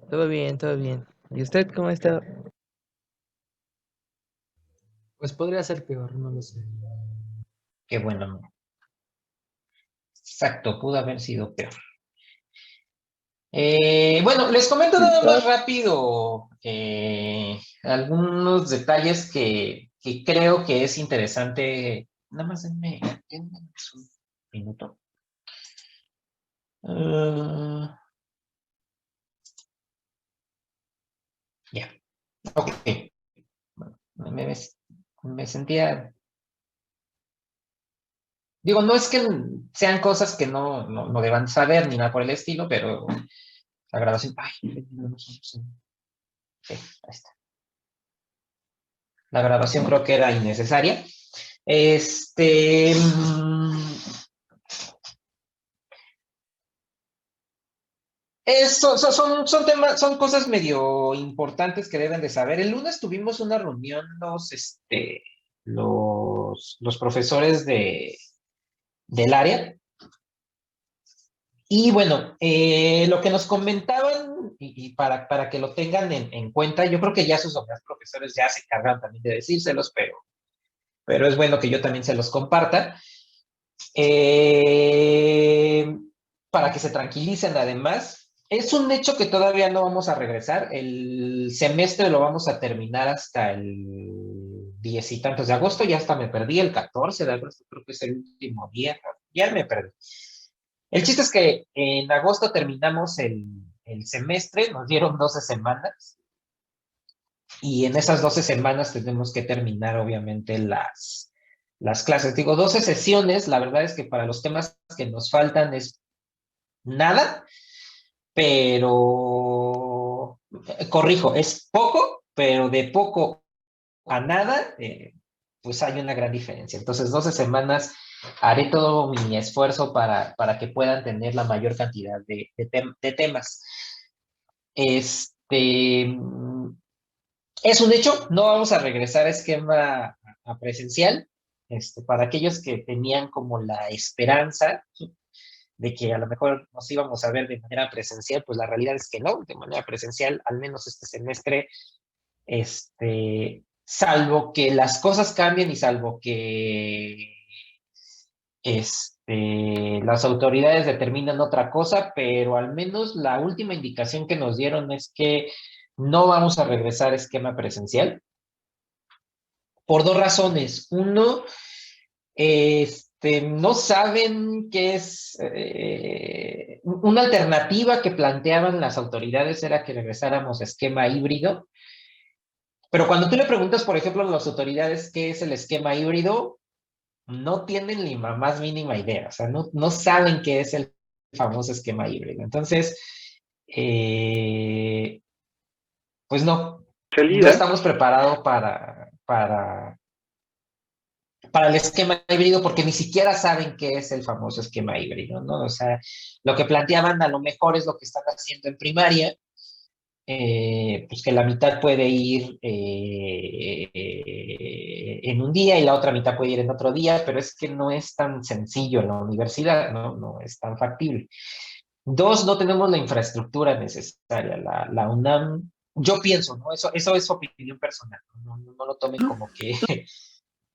Todo bien, todo bien. ¿Y usted cómo está? Pues podría ser peor, no lo sé. Qué bueno. Exacto, pudo haber sido peor. Bueno, les comento nada más rápido algunos detalles que creo que es interesante. Nada más denme un minuto. Ya, ok. Bueno, me sentía. Digo, no es que sean cosas que no deban saber ni nada por el estilo, pero la grabación. Ay, sí, ahí está. La grabación creo que era innecesaria. Este. Son temas, son cosas medio importantes que deben de saber. El lunes tuvimos una reunión los profesores del área. Y bueno, lo que nos comentaban, y para que lo tengan en cuenta, yo creo que ya sus demás profesores ya se encargan también de decírselos, pero es bueno que yo también se los comparta. Eh, para que se tranquilicen además. Es un hecho que todavía no vamos a regresar. El semestre lo vamos a terminar hasta el 10 y tantos de agosto. Ya hasta me perdí, el 14 de agosto creo que es el último día. Ya me perdí. El chiste es que en agosto terminamos el semestre, nos dieron 12 semanas. Y en esas 12 semanas tenemos que terminar, obviamente, las clases. Digo, 12 sesiones, la verdad es que para los temas que nos faltan es nada, pero corrijo, es poco, pero de poco a nada, pues hay una gran diferencia. Entonces, 12 semanas haré todo mi esfuerzo para que puedan tener la mayor cantidad de temas. Es un hecho, no vamos a regresar a esquema a presencial. Para aquellos que tenían como la esperanza de que a lo mejor nos íbamos a ver de manera presencial, pues la realidad es que no, de manera presencial, al menos este semestre, salvo que las cosas cambien y salvo que las autoridades determinan otra cosa, pero al menos la última indicación que nos dieron es que no vamos a regresar a esquema presencial por dos razones. Uno, no saben qué es una alternativa que planteaban las autoridades era que regresáramos a esquema híbrido, pero cuando tú le preguntas, por ejemplo, a las autoridades qué es el esquema híbrido, no tienen ni la más mínima idea, o sea, no saben qué es el famoso esquema híbrido. Entonces, pues no Salida. estamos preparados para el esquema híbrido porque ni siquiera saben qué es el famoso esquema híbrido, ¿no? O sea, lo que planteaban a lo mejor es lo que están haciendo en primaria, pues que la mitad puede ir en un día y la otra mitad puede ir en otro día, pero es que no es tan sencillo en la universidad, no es tan factible. Dos, no tenemos la infraestructura necesaria. La UNAM, yo pienso, ¿no? Eso es opinión personal, no lo tomen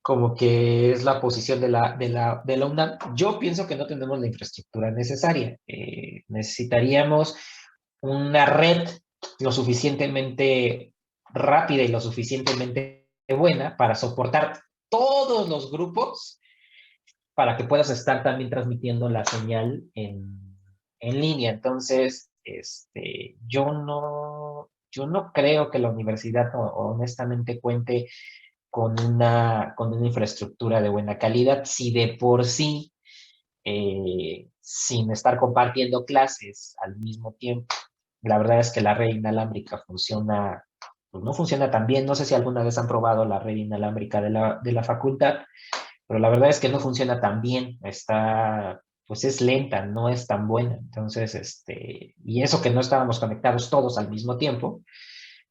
como que es la posición de la UNAM. Yo pienso que no tenemos la infraestructura necesaria. Necesitaríamos una red lo suficientemente rápida y lo suficientemente buena para soportar todos los grupos para que puedas estar también transmitiendo la señal en línea. Entonces, yo no creo que la universidad honestamente cuente con una infraestructura de buena calidad, si de por sí, sin estar compartiendo clases al mismo tiempo, la verdad es que la red inalámbrica funciona, pues no funciona tan bien. No sé si alguna vez han probado la red inalámbrica de la facultad, pero la verdad es que no funciona tan bien, pues es lenta, no es tan buena. Entonces, y eso que no estábamos conectados todos al mismo tiempo,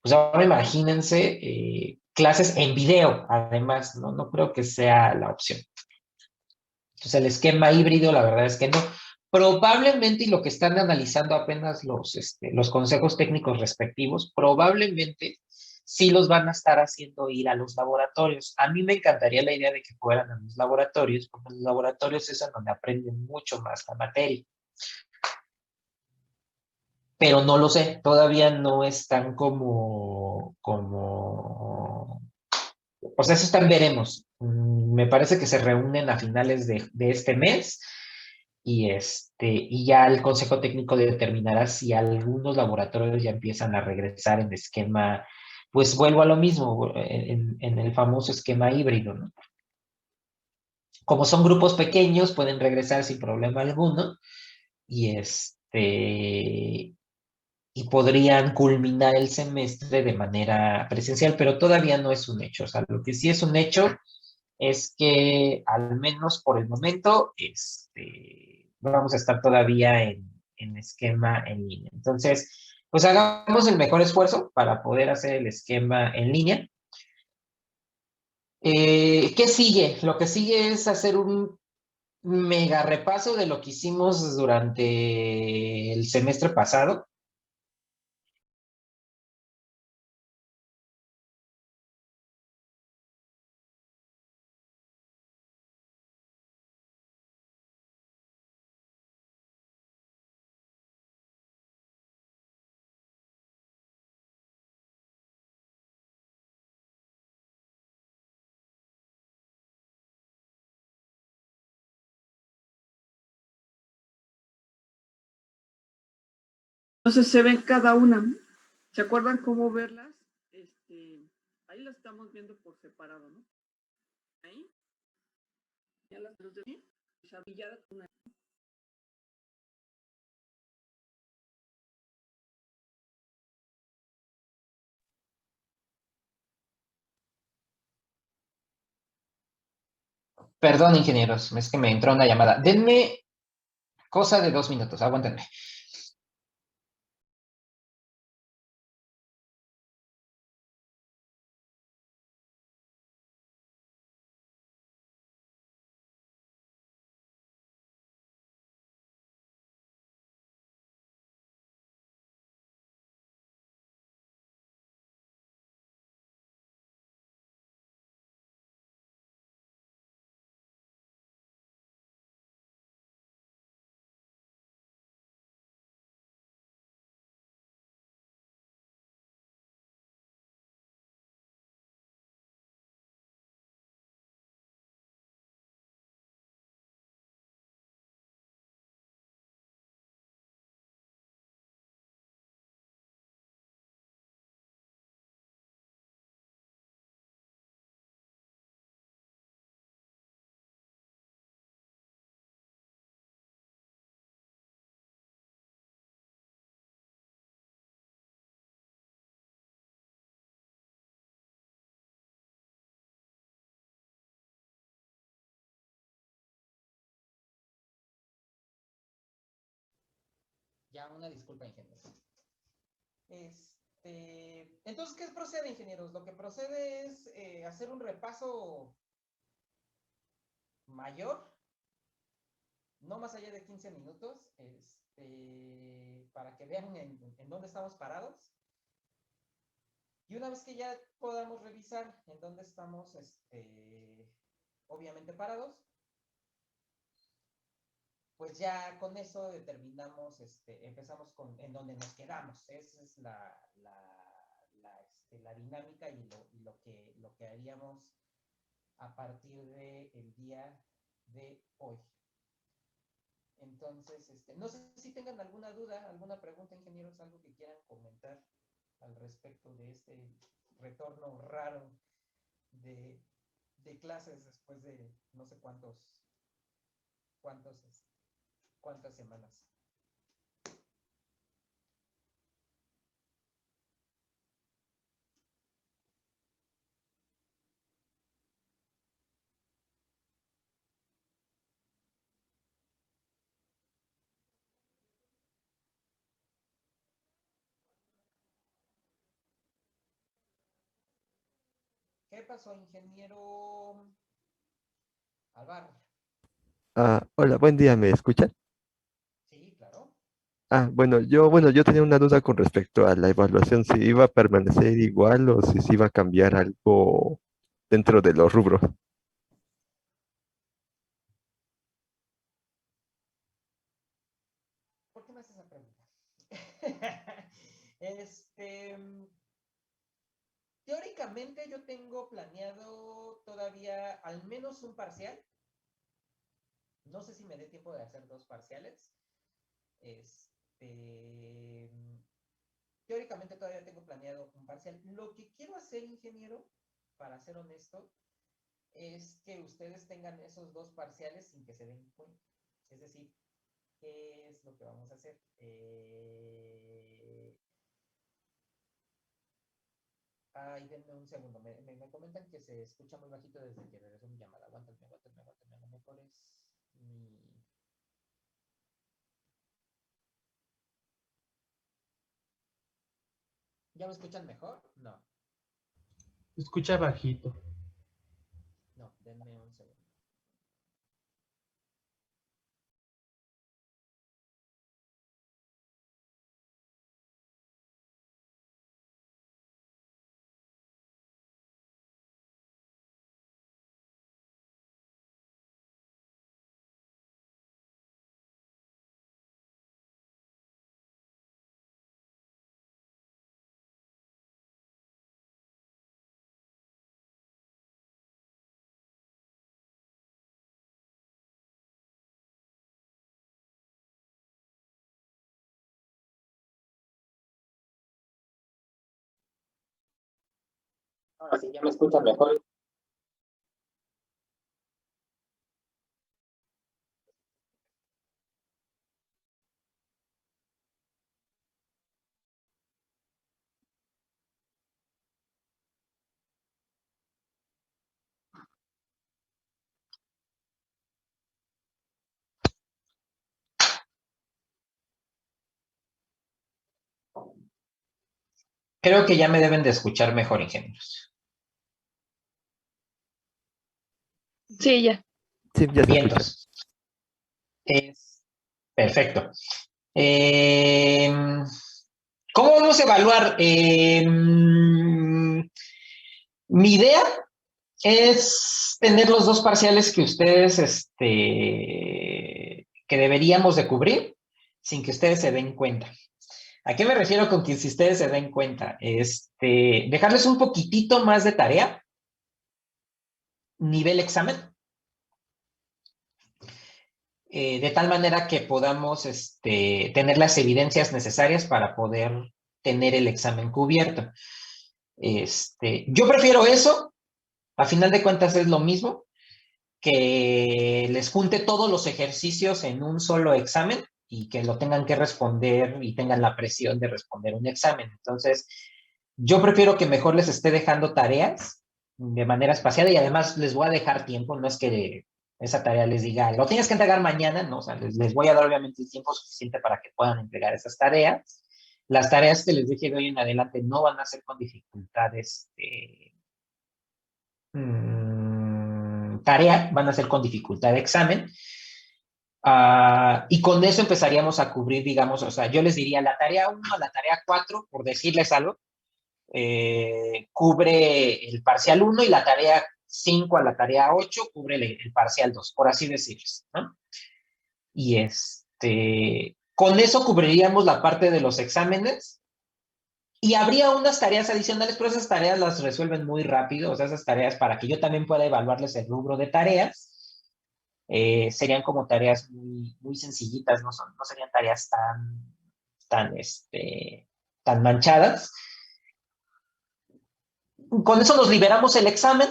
pues ahora imagínense clases en video, además, no creo que sea la opción. Entonces, el esquema híbrido, la verdad es que no. Probablemente, y lo que están analizando apenas los consejos técnicos respectivos, probablemente sí los van a estar haciendo ir a los laboratorios. A mí me encantaría la idea de que fueran a los laboratorios, porque en los laboratorios es en donde aprenden mucho más la materia. Pero no lo sé, todavía no están o sea, eso están veremos. Me parece que se reúnen a finales de este mes y ya el Consejo Técnico determinará si algunos laboratorios ya empiezan a regresar en esquema, pues vuelvo a lo mismo, en el famoso esquema híbrido, ¿no? Como son grupos pequeños, pueden regresar sin problema alguno y y podrían culminar el semestre de manera presencial, pero todavía no es un hecho. O sea, lo que sí es un hecho es que al menos por el momento vamos a estar todavía en esquema en línea. Entonces, pues hagamos el mejor esfuerzo para poder hacer el esquema en línea. ¿Qué sigue? Lo que sigue es hacer un mega repaso de lo que hicimos durante el semestre pasado. Entonces se ven cada una. ¿Se acuerdan cómo verlas? Ahí las estamos viendo por separado, ¿no? Ahí. Ya las de aquí. Una. Perdón, ingenieros, es que me entró una llamada. Denme cosa de 2 minutos, aguántenme. Ya, una disculpa, ingenieros. Entonces, ¿qué procede, ingenieros? Lo que procede es hacer un repaso mayor, no más allá de 15 minutos, para que vean en dónde estamos parados. Y una vez que ya podamos revisar en dónde estamos, obviamente parados, pues ya con eso determinamos, empezamos con en donde nos quedamos. Esa es la dinámica y lo que haríamos a partir del día de hoy. Entonces, no sé si tengan alguna duda, alguna pregunta, ingenieros, algo que quieran comentar al respecto de este retorno raro de, de clases después de no sé cuántas semanas. ¿Qué pasó, ingeniero Alvar? Hola, buen día, ¿me escuchan? Bueno, yo tenía una duda con respecto a la evaluación, si iba a permanecer igual o si se iba a cambiar algo dentro de los rubros. ¿Por qué me haces esa pregunta? Este, teóricamente yo tengo planeado todavía al menos un parcial. No sé si me dé tiempo de hacer 2 parciales. Teóricamente todavía tengo planeado un parcial. Lo que quiero hacer, ingeniero, para ser honesto, es que ustedes tengan esos 2 parciales sin que se den cuenta. Es decir, ¿qué es lo que vamos a hacer? Ay, denme un segundo. Me comentan que se escucha muy bajito desde que regresó mi llamada. Aguántame. A lo mejor es mi... ¿Ya me escuchan mejor? No, Escucha bajito. no, denme un segundo. Ahora sí, ya me escuchan mejor. Creo que ya me deben de escuchar mejor, ingenieros. Sí, ya. Sí, ya se escucha. Vientos. Es perfecto. ¿Cómo vamos a evaluar? Mi idea es tener los 2 parciales que ustedes, que deberíamos de cubrir sin que ustedes se den cuenta. ¿A qué me refiero con que si ustedes se den cuenta? Dejarles un poquitito más de tarea, nivel examen, de tal manera que podamos tener las evidencias necesarias para poder tener el examen cubierto. Yo prefiero eso, a final de cuentas es lo mismo, que les junte todos los ejercicios en un solo examen y que lo tengan que responder y tengan la presión de responder un examen. Entonces, yo prefiero que mejor les esté dejando tareas de manera espaciada y además les voy a dejar tiempo, no es que esa tarea les diga, lo tienes que entregar mañana, ¿no? O sea, les voy a dar obviamente el tiempo suficiente para que puedan entregar esas tareas. Las tareas que les dije de hoy en adelante no van a ser con dificultades tarea, van a ser con dificultad de examen. Y con eso empezaríamos a cubrir, digamos, o sea, yo les diría la tarea 1 a la tarea 4, por decirles algo, cubre el parcial 1 y la tarea 5 a la tarea 8 cubre el parcial 2, por así decirles, ¿no? Y con eso cubriríamos la parte de los exámenes y habría unas tareas adicionales, pero esas tareas las resuelven muy rápido, o sea, esas tareas para que yo también pueda evaluarles el rubro de tareas, serían como tareas muy, muy sencillitas, no serían tareas tan manchadas. Con eso nos liberamos el examen,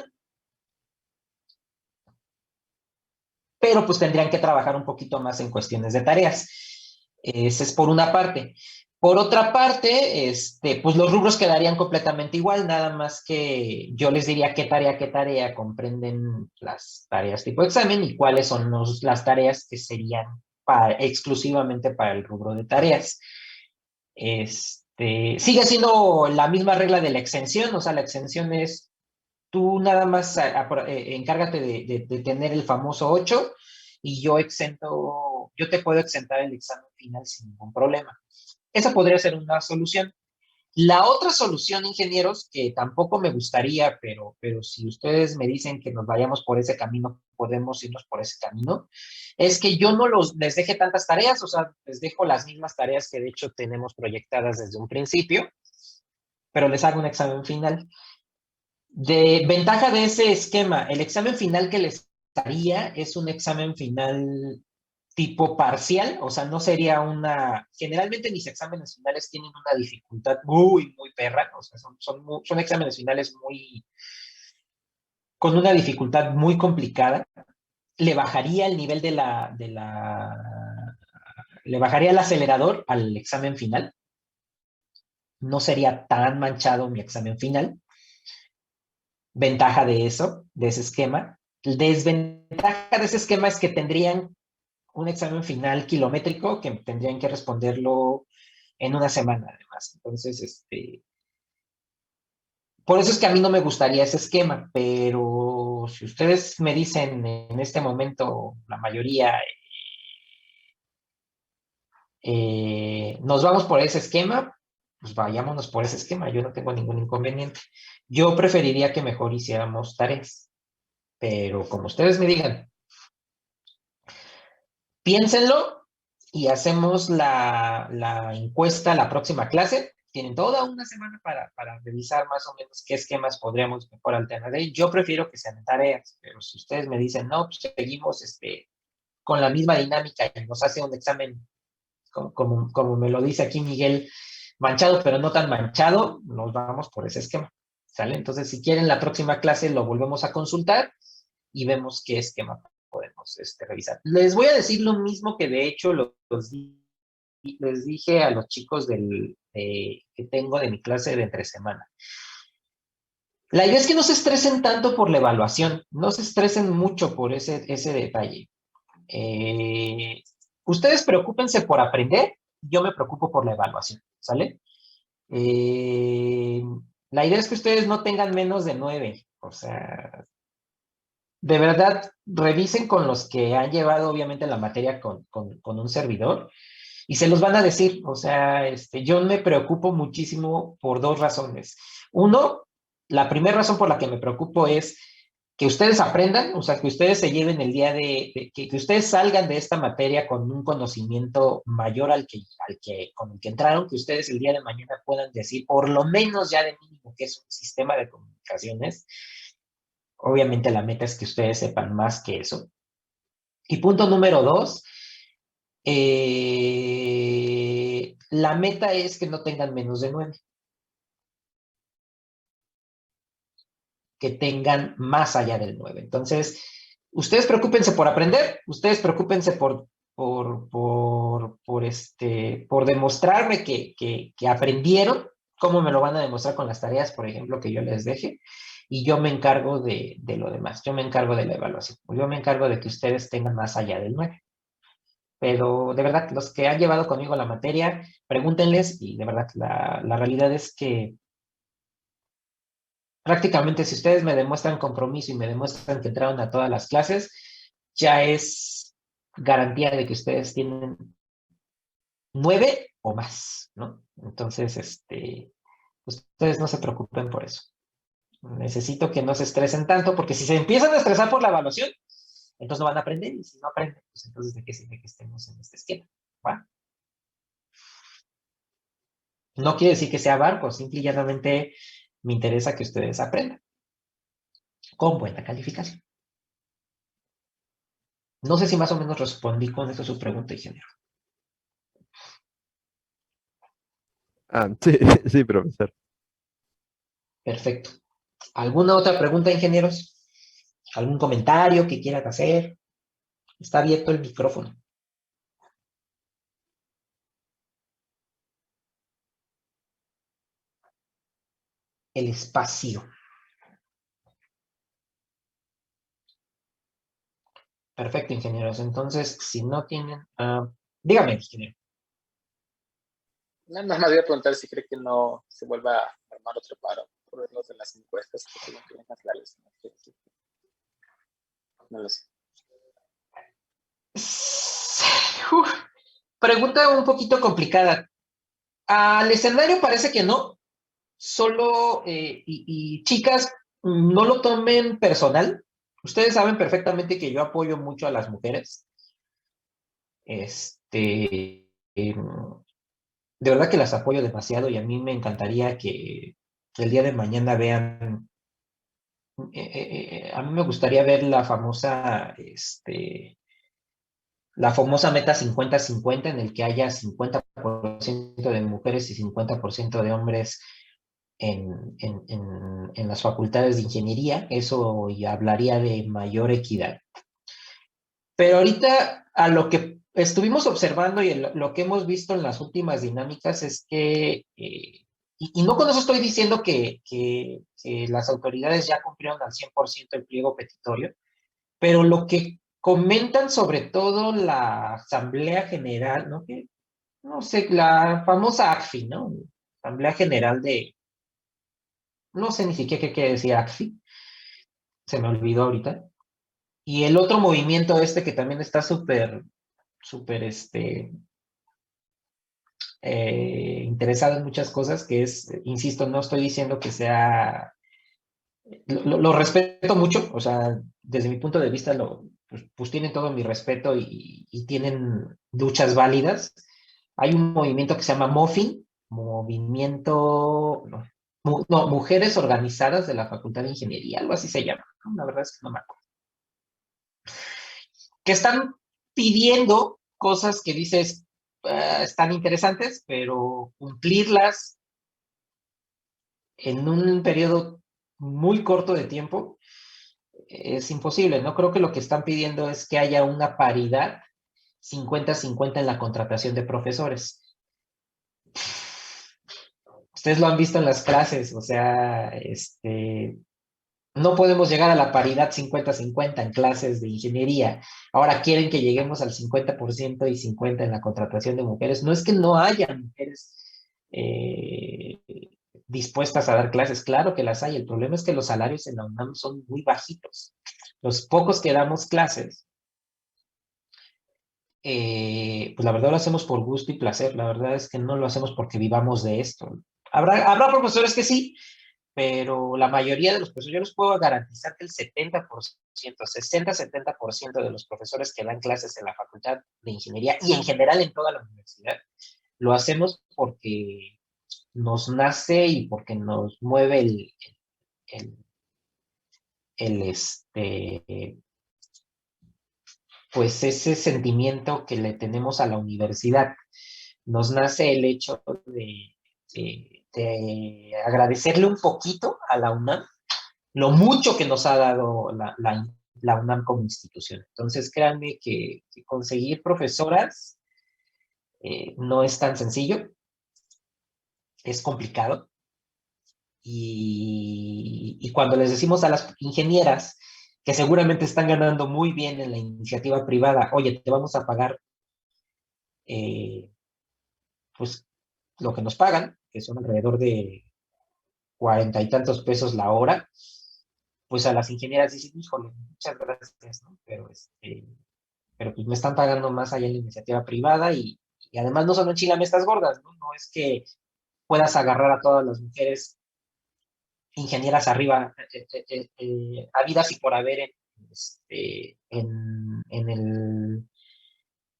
pero pues tendrían que trabajar un poquito más en cuestiones de tareas. Ese es por una parte. Por otra parte, pues los rubros quedarían completamente igual, nada más que yo les diría qué tarea comprenden las tareas tipo examen y cuáles son las tareas que serían exclusivamente para el rubro de tareas. Sigue siendo la misma regla de la exención, o sea, la exención es tú nada más encárgate de tener el famoso 8 y yo yo te puedo exentar el examen final sin ningún problema. Esa podría ser una solución. La otra solución, ingenieros, que tampoco me gustaría, pero si ustedes me dicen que nos vayamos por ese camino, podemos irnos por ese camino, es que yo no les deje tantas tareas, o sea, les dejo las mismas tareas que de hecho tenemos proyectadas desde un principio, pero les hago un examen final. De ventaja de ese esquema, el examen final que les haría es un examen final tipo parcial, o sea, no sería una... Generalmente mis exámenes finales tienen una dificultad muy perra, o sea, son exámenes finales con una dificultad muy complicada. Le bajaría el nivel le bajaría el acelerador al examen final. No sería tan manchado mi examen final. Ventaja de eso, de ese esquema. Desventaja de ese esquema es que tendrían un examen final kilométrico que tendrían que responderlo en una semana, además. Entonces, por eso es que a mí no me gustaría ese esquema, pero si ustedes me dicen en este momento, la mayoría, nos vamos por ese esquema, pues vayámonos por ese esquema, yo no tengo ningún inconveniente. Yo preferiría que mejor hiciéramos tareas, pero como ustedes me digan, piénsenlo y hacemos la encuesta la próxima clase. Tienen toda una semana para revisar más o menos qué esquemas podríamos mejor alternar. Yo prefiero que sean tareas, pero si ustedes me dicen, no, pues seguimos con la misma dinámica y nos hace un examen, como me lo dice aquí Miguel, manchado, pero no tan manchado, nos vamos por ese esquema. ¿Sale? Entonces, si quieren, la próxima clase lo volvemos a consultar y vemos qué esquema podemos revisar. Les voy a decir lo mismo que de hecho les dije a los chicos que tengo de mi clase de entre semana. La idea es que no se estresen tanto por la evaluación, no se estresen mucho por ese detalle. Ustedes preocúpense por aprender, yo me preocupo por la evaluación, ¿sale? La idea es que ustedes no tengan menos de 9, o sea, de verdad, revisen con los que han llevado obviamente la materia con un servidor y se los van a decir, o sea, yo me preocupo muchísimo por dos razones. Uno, la primera razón por la que me preocupo es que ustedes aprendan, o sea, que ustedes se lleven el día que ustedes salgan de esta materia con un conocimiento mayor con el que entraron, que ustedes el día de mañana puedan decir, por lo menos ya de mínimo, que es un sistema de comunicaciones. Obviamente la meta es que ustedes sepan más que eso. Y punto número 2, la meta es que no tengan menos de 9. Que tengan más allá del 9. Entonces, ustedes preocúpense por aprender, ustedes preocúpense por demostrarme que aprendieron, cómo me lo van a demostrar con las tareas, por ejemplo, que yo les deje, y yo me encargo de lo demás, yo me encargo de la evaluación, yo me encargo de que ustedes tengan más allá del 9. Pero de verdad, los que han llevado conmigo la materia, pregúntenles, y de verdad, la realidad es que prácticamente si ustedes me demuestran compromiso y me demuestran que entraron a todas las clases, ya es garantía de que ustedes tienen 9 o más, ¿no? Entonces, ustedes no se preocupen por eso. Necesito que no se estresen tanto, porque si se empiezan a estresar por la evaluación, entonces no van a aprender, y si no aprenden, pues entonces ¿de qué sirve que estemos en este esquema? ¿Va? No quiere decir que sea barco, simple y llanamente me interesa que ustedes aprendan con buena calificación. No sé si más o menos respondí con esto su pregunta, ingeniero. Sí, sí, profesor. Perfecto. ¿Alguna otra pregunta, ingenieros? ¿Algún comentario que quieran hacer? Está abierto el micrófono. El espacio. Perfecto, ingenieros. Entonces, si no tienen... dígame, ingeniero. Nada más voy a preguntar si cree que no se vuelva a armar otro paro por los de las encuestas que se ven más largas. No lo sé. Uf, pregunta un poquito complicada. Al escenario parece que no, solo, y chicas, no lo tomen personal. Ustedes saben perfectamente que yo apoyo mucho a las mujeres. De verdad que las apoyo demasiado y a mí me encantaría que el día de mañana vean, a mí me gustaría ver la famosa meta 50-50 en el que haya 50% de mujeres y 50% de hombres en las facultades de ingeniería. Eso ya hablaría de mayor equidad. Pero ahorita a lo que estuvimos observando y lo que hemos visto en las últimas dinámicas es que, y no con eso estoy diciendo que las autoridades ya cumplieron al 100% el pliego petitorio, pero lo que comentan sobre todo la Asamblea General, ¿no? Que, no sé, la famosa ACFI, ¿no? Asamblea General no sé ni siquiera qué quiere decir ACFI, se me olvidó ahorita. Y el otro movimiento que también está súper interesado en muchas cosas, que es, insisto, no estoy diciendo que sea, lo respeto mucho, o sea, desde mi punto de vista, pues tienen todo mi respeto y tienen luchas válidas. Hay un movimiento que se llama MOFIN, Movimiento, no, Mujeres Organizadas de la Facultad de Ingeniería, algo así se llama, ¿no? La verdad es que no me acuerdo. Que están pidiendo cosas que dices, están interesantes, pero cumplirlas en un periodo muy corto de tiempo es imposible. No creo que lo que están pidiendo es que haya una paridad 50-50 en la contratación de profesores. Ustedes lo han visto en las clases, o sea, no podemos llegar a la paridad 50-50 en clases de ingeniería. Ahora quieren que lleguemos al 50% y 50% en la contratación de mujeres. No es que no haya mujeres dispuestas a dar clases, claro que las hay. El problema es que los salarios en la UNAM son muy bajitos. Los pocos que damos clases, pues la verdad lo hacemos por gusto y placer. La verdad es que no lo hacemos porque vivamos de esto. Habrá profesores que sí, pero la mayoría de los profesores, yo les puedo garantizar que el 70%, 60-70% de los profesores que dan clases en la Facultad de Ingeniería y en general en toda la universidad, lo hacemos porque nos nace y porque nos mueve pues ese sentimiento que le tenemos a la universidad. Nos nace el hecho de agradecerle un poquito a la UNAM lo mucho que nos ha dado la UNAM como institución. Entonces, créanme que conseguir profesoras no es tan sencillo, es complicado. Y cuando les decimos a las ingenieras que seguramente están ganando muy bien en la iniciativa privada, oye, te vamos a pagar pues lo que nos pagan, que son alrededor de 40 y tantos pesos la hora, pues a las ingenieras dicen, híjole, muchas gracias, ¿no? Pero pues me están pagando más allá en la iniciativa privada y además no son enchilamestas gordas, ¿no? No es que puedas agarrar a todas las mujeres ingenieras arriba, habidas y por haber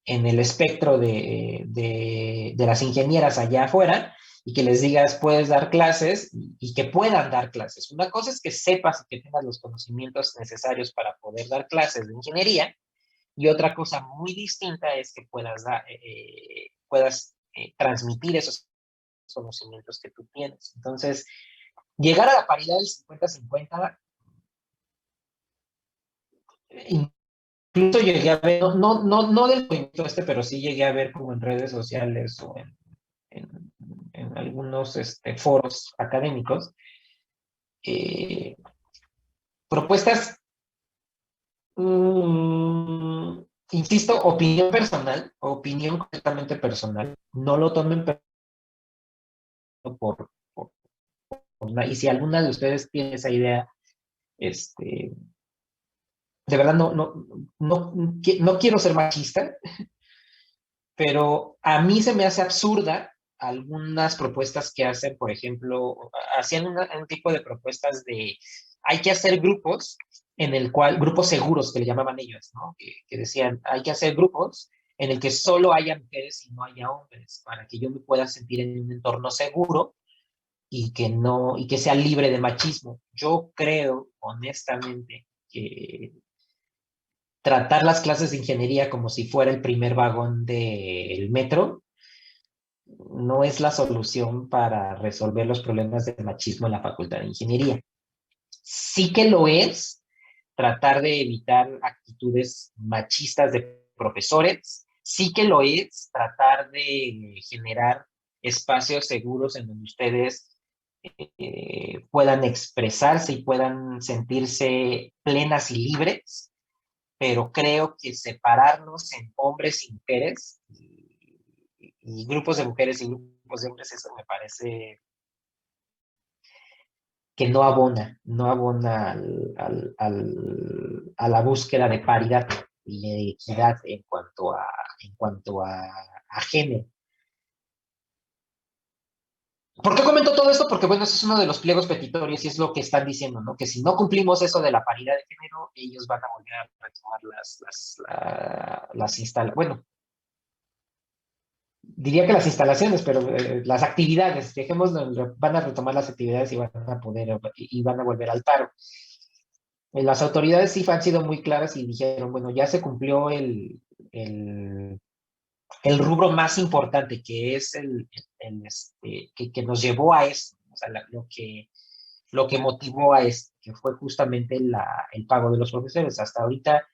en el espectro de las ingenieras allá afuera y que les digas, puedes dar clases y que puedan dar clases. Una cosa es que sepas y que tengas los conocimientos necesarios para poder dar clases de ingeniería y otra cosa muy distinta es que puedas transmitir esos conocimientos que tú tienes. Entonces, llegar a la paridad del 50-50, incluso llegué a ver, no del movimiento pero sí llegué a ver como en redes sociales o en algunos foros académicos, propuestas, insisto, opinión completamente personal, no lo tomen y si alguna de ustedes tiene esa idea, de verdad no quiero ser machista, Pero a mí se me hace absurda algunas propuestas que hacen, por ejemplo, hacían un tipo de propuestas de, hay que hacer grupos en el cual, grupos seguros que le llamaban ellos, ¿no? Que decían, hay que hacer grupos en el que solo haya mujeres y no haya hombres, para que yo me pueda sentir en un entorno seguro y que no, y que sea libre de machismo. Yo creo, honestamente, que tratar las clases de ingeniería como si fuera el primer vagón del metro no es la solución para resolver los problemas de machismo en la Facultad de Ingeniería. Sí que lo es tratar de evitar actitudes machistas de profesores, sí que lo es tratar de generar espacios seguros en donde ustedes puedan expresarse y puedan sentirse plenas y libres, pero creo que separarnos en hombres y mujeres y grupos de mujeres y grupos de hombres, eso me parece que no abona a la búsqueda de paridad y de equidad en cuanto a género. ¿Por qué comento todo esto? Porque, bueno, eso es uno de los pliegos petitorios y es lo que están diciendo, ¿no? Que si no cumplimos eso de la paridad de género, ellos van a volver a retomar las instalaciones. Bueno, diría que las instalaciones, pero las actividades, dejémoslo, van a retomar las actividades y van a poder, y van a volver al paro. Las autoridades sí han sido muy claras y dijeron, bueno, ya se cumplió el rubro más importante, que es que nos llevó a esto, o sea, lo que motivó a esto, que fue justamente el pago de los profesores. Hasta ahorita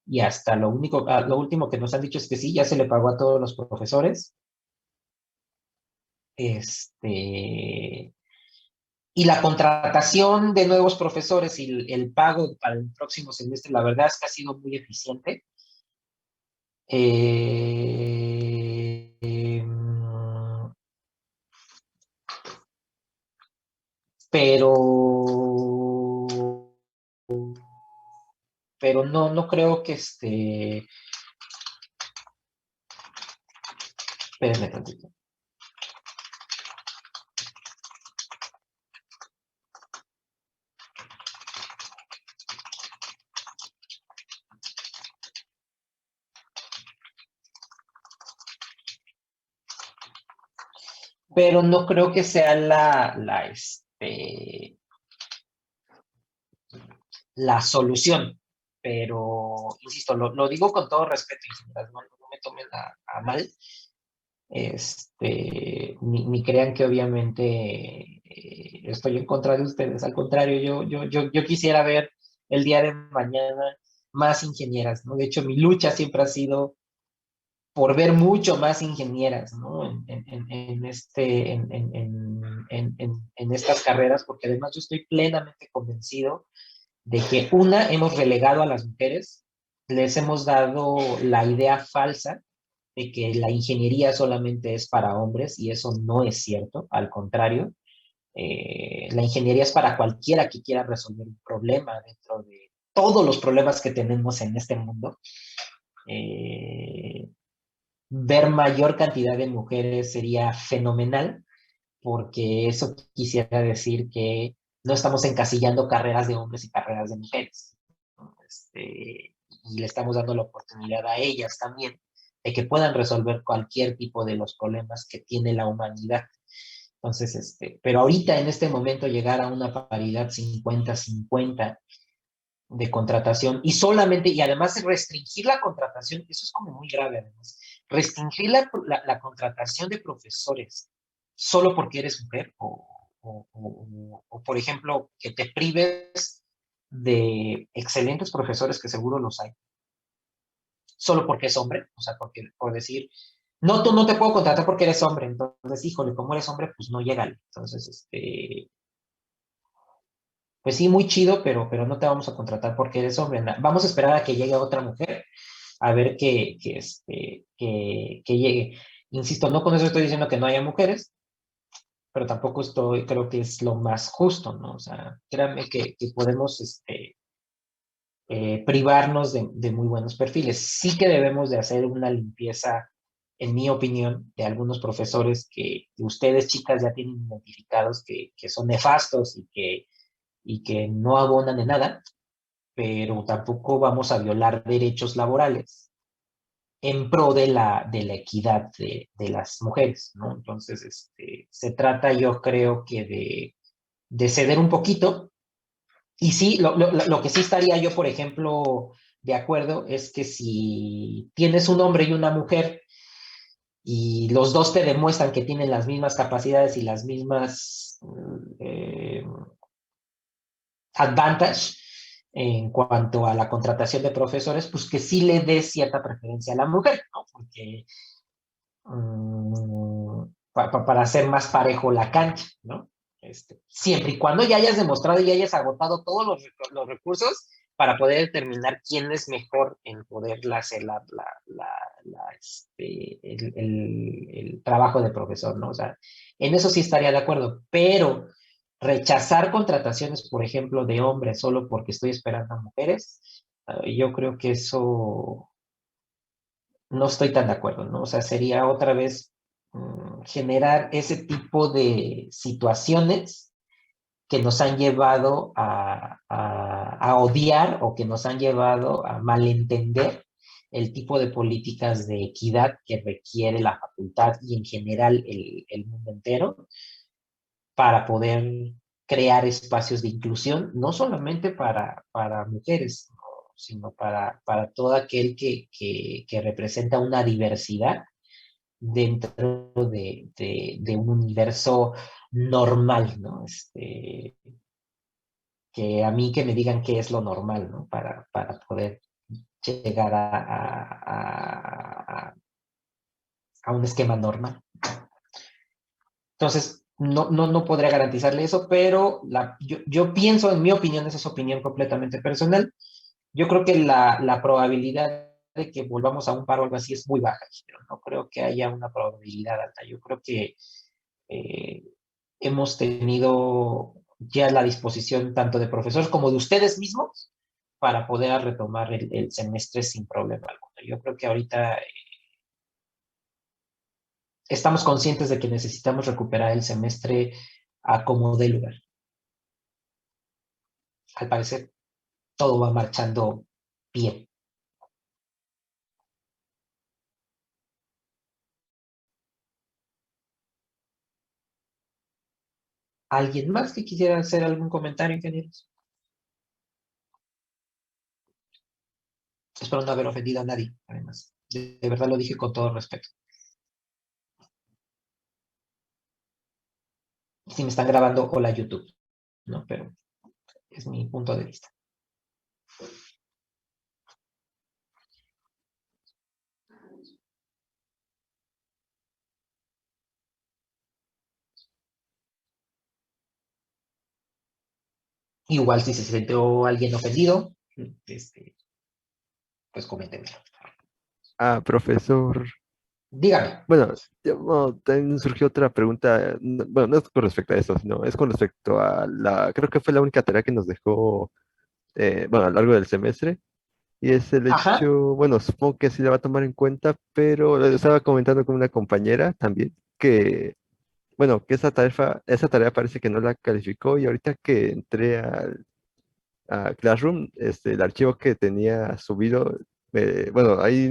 y hasta lo último que nos han dicho es que sí, ya se le pagó a todos los profesores. Y la contratación de nuevos profesores y el pago para el próximo semestre, la verdad es que ha sido muy eficiente. Pero no creo que espérenme tantito. Pero no creo que sea la solución. Pero, insisto, lo digo con todo respeto, no me tomen a mal. Ni crean que obviamente estoy en contra de ustedes. Al contrario, yo quisiera ver el día de mañana más ingenieras, ¿no? De hecho, mi lucha siempre ha sido por ver mucho más ingenieras, ¿no? En estas carreras, porque además yo estoy plenamente convencido de que hemos relegado a las mujeres, les hemos dado la idea falsa de que la ingeniería solamente es para hombres y eso no es cierto, al contrario, la ingeniería es para cualquiera que quiera resolver un problema dentro de todos los problemas que tenemos en este mundo. Ver mayor cantidad de mujeres sería fenomenal, porque eso quisiera decir que no estamos encasillando carreras de hombres y carreras de mujeres, ¿no? Y le estamos dando la oportunidad a ellas también de que puedan resolver cualquier tipo de los problemas que tiene la humanidad. Entonces, pero ahorita en este momento llegar a una paridad 50-50 de contratación y solamente, y además restringir la contratación, eso es como muy grave además, restringir la contratación de profesores solo porque eres mujer o, por ejemplo, que te prives de excelentes profesores que seguro los hay, solo porque es hombre, o sea, por decir, no, tú no te puedo contratar porque eres hombre, entonces, híjole, como eres hombre, pues no llega. Entonces, pues sí, muy chido, pero no te vamos a contratar porque eres hombre. Vamos a esperar a que llegue otra mujer, a ver que llegue. Insisto, no con eso estoy diciendo que no haya mujeres, pero tampoco creo que es lo más justo, ¿no? O sea, créanme que podemos privarnos de muy buenos perfiles. Sí que debemos de hacer una limpieza en mi opinión, de algunos profesores que ustedes, chicas, ya tienen identificados que son nefastos y que no abonan en nada, pero tampoco vamos a violar derechos laborales en pro de la equidad de las mujeres, ¿no? Entonces, se trata, yo creo que de ceder un poquito. Y sí, lo que sí estaría yo, por ejemplo, de acuerdo es que si tienes un hombre y una mujer y los dos te demuestran que tienen las mismas capacidades y las mismas advantage en cuanto a la contratación de profesores, pues que sí le dé cierta preferencia a la mujer, ¿no? Porque para hacer más parejo la cancha, ¿no? Siempre y cuando ya hayas demostrado y hayas agotado todos los recursos para poder determinar quién es mejor en poder hacer el trabajo de profesor, ¿no? O sea, en eso sí estaría de acuerdo, pero rechazar contrataciones, por ejemplo, de hombres solo porque estoy esperando a mujeres, yo creo que eso no estoy tan de acuerdo, ¿no? O sea, sería otra vez generar ese tipo de situaciones que nos han llevado a odiar o que nos han llevado a malentender el tipo de políticas de equidad que requiere la facultad y en general el mundo entero para poder crear espacios de inclusión, no solamente para mujeres, sino para todo aquel que representa una diversidad dentro de un universo normal, ¿no? Que a mí que me digan qué es lo normal, ¿no? Para poder llegar a un esquema normal. Entonces, no podría garantizarle eso, pero yo pienso, en mi opinión, esa es opinión completamente personal, yo creo que la probabilidad de que volvamos a un paro o algo así es muy baja, pero no creo que haya una probabilidad alta. Yo creo que eh, hemos tenido ya la disposición tanto de profesores como de ustedes mismos para poder retomar el semestre sin problema alguno. Yo creo que ahorita estamos conscientes de que necesitamos recuperar el semestre a como dé lugar. Al parecer, todo va marchando bien. ¿Alguien más que quisiera hacer algún comentario, ingenieros? Espero no haber ofendido a nadie, además. De verdad lo dije con todo respeto. Si me están grabando, hola YouTube, ¿no? Pero es mi punto de vista. Igual si se sintió alguien ofendido, pues coméntenmelo. Ah, profesor. Dígame. Bueno, también surgió otra pregunta. Bueno, no es con respecto a eso, sino es con respecto a creo que fue la única tarea que nos dejó, bueno, a lo largo del semestre. Y es el Ajá. hecho, bueno, supongo que sí la va a tomar en cuenta, pero lo estaba comentando con una compañera también, que, bueno, que esa tarea parece que no la calificó y ahorita que entré a Classroom, el archivo que tenía subido, bueno, ahí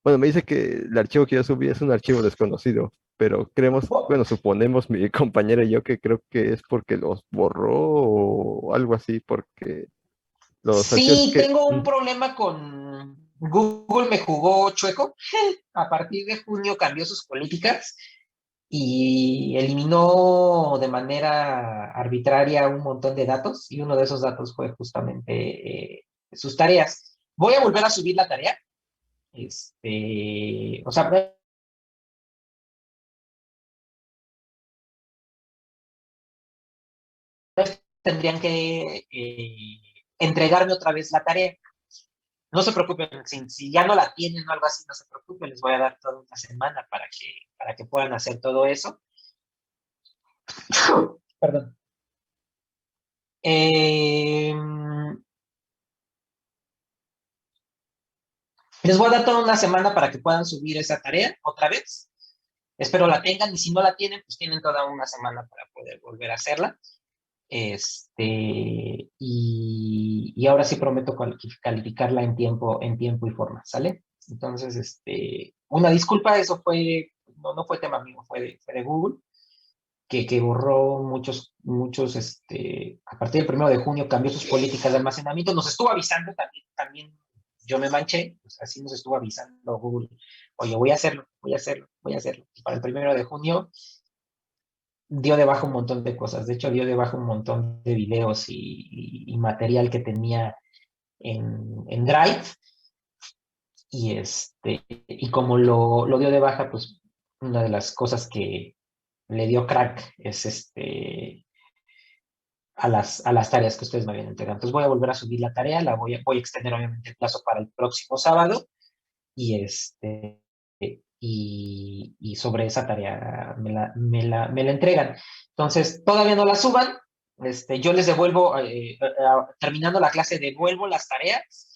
bueno, me dice que el archivo que yo subí es un archivo desconocido, pero creemos, Oh, bueno, suponemos mi compañera y yo que creo que es porque los borró o algo así, porque los archivos sí, que... tengo un problema con Google, me jugó chueco. A partir de junio cambió sus políticas y eliminó de manera arbitraria un montón de datos y uno de esos datos fue justamente sus tareas. Voy a volver a subir la tarea. O sea, tendrían que entregarme otra vez la tarea. No se preocupen, si ya no la tienen o algo así, no se preocupen, les voy a dar toda una semana para que puedan hacer todo eso. Perdón. Les voy a dar toda una semana para que puedan subir esa tarea otra vez. Espero la tengan, y si no la tienen, pues tienen toda una semana para poder volver a hacerla. Y ahora sí prometo calificarla en tiempo y forma, ¿sale? Entonces, una disculpa, eso no fue tema mío, fue de Google, que borró muchos, a partir del 1 de junio cambió sus políticas de almacenamiento, nos estuvo avisando también yo me manché, pues así nos estuvo avisando Google, oye, voy a hacerlo, y para el 1 de junio dio de baja un montón de cosas. De hecho, dio de baja un montón de videos y material que tenía en Drive. Y como lo dio de baja, pues una de las cosas que le dio crack es a las tareas que ustedes me habían entregado. Entonces voy a volver a subir la tarea, voy a extender obviamente el plazo para el próximo sábado, y y sobre esa tarea me la entregan. Entonces, todavía no la suban, yo les devuelvo, terminando la clase, devuelvo las tareas,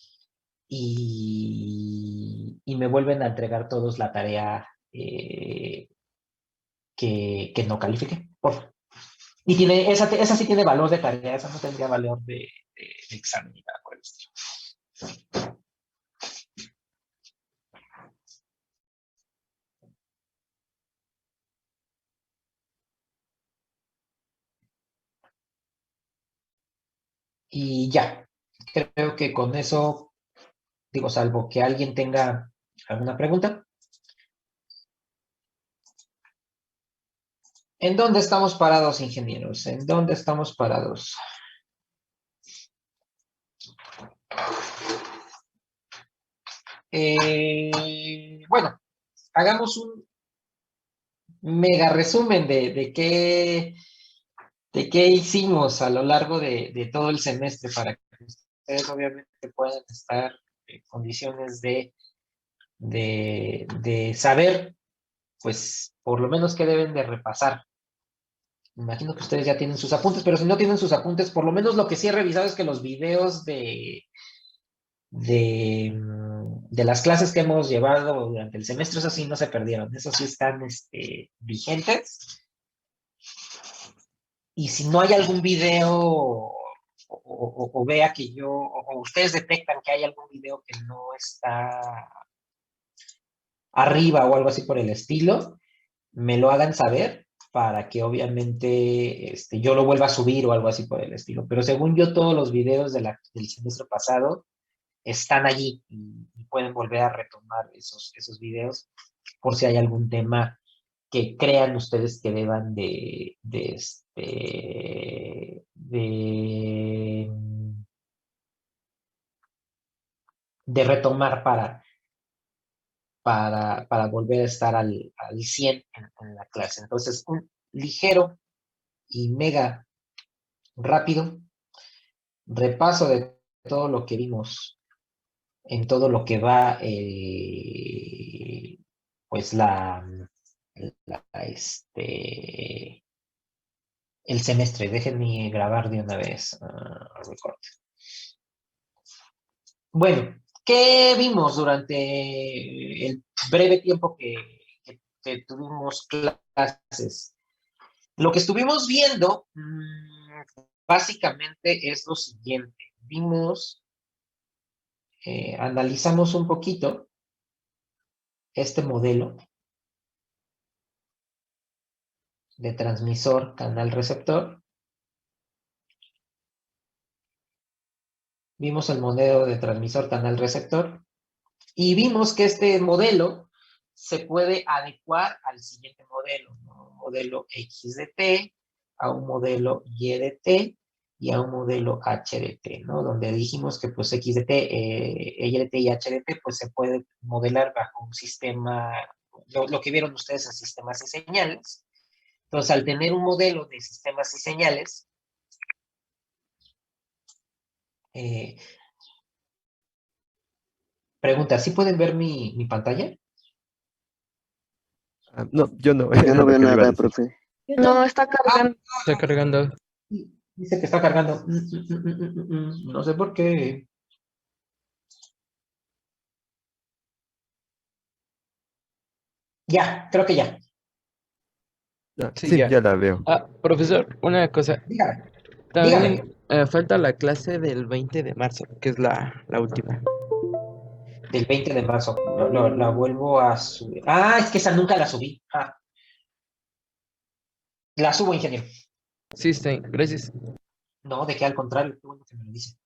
y me vuelven a entregar todos la tarea que no califique, por favor. Y esa sí tiene valor de tarea, esa no tendría valor de examen ni nada por el estilo. Y ya, creo que con eso, digo, salvo que alguien tenga alguna pregunta. ¿En dónde estamos parados, ingenieros? ¿En dónde estamos parados? Bueno, hagamos un mega resumen de qué hicimos a lo largo de todo el semestre, para que ustedes obviamente puedan estar en condiciones de saber, pues, por lo menos qué deben de repasar. Me imagino que ustedes ya tienen sus apuntes, pero si no tienen sus apuntes, por lo menos lo que sí he revisado es que los videos de las clases que hemos llevado durante el semestre, esos sí no se perdieron, esos sí están vigentes. Y si no hay algún video, o vea que o ustedes detectan que hay algún video que no está arriba o algo así por el estilo, me lo hagan saber para que obviamente yo lo vuelva a subir o algo así por el estilo. Pero según yo, todos los videos del semestre pasado están allí, y pueden volver a retomar esos videos por si hay algún tema que crean ustedes que deban de retomar para volver a estar al 100 en la clase. Entonces, un ligero y mega rápido repaso de todo lo que vimos en todo lo que va, pues el semestre. Déjenme grabar de una vez. Record. Bueno, ¿qué vimos durante el breve tiempo que tuvimos clases? Lo que estuvimos viendo, básicamente, es lo siguiente. Analizamos un poquito este modelo de transmisor canal receptor. Vimos el modelo de transmisor canal receptor y vimos que este modelo se puede adecuar al siguiente modelo, ¿no? Un modelo X de T, a un modelo Y de T y a un modelo H de T, ¿no? Donde dijimos que pues X de T, Y de T y H de T pues se puede modelar bajo un sistema, lo que vieron ustedes en sistemas y señales. Entonces, al tener un modelo de sistemas y señales, pregunta, ¿sí pueden ver mi pantalla? No, yo no. Yo era no lo veo que le iba a nada, decir. profe. No, está cargando. Está cargando. Dice que está cargando. No sé por qué. Ya, creo que ya. Sí, Sí, ya. ya la veo. Ah, profesor, una cosa. Dígame, dígame. También falta la clase del 20 de marzo, que es la última. Del 20 de marzo. La vuelvo a subir. Ah, es que esa nunca la subí. Ah, la subo, ingeniero. Sí, está bien, gracias. No, de que al contrario, qué bueno que me lo dice.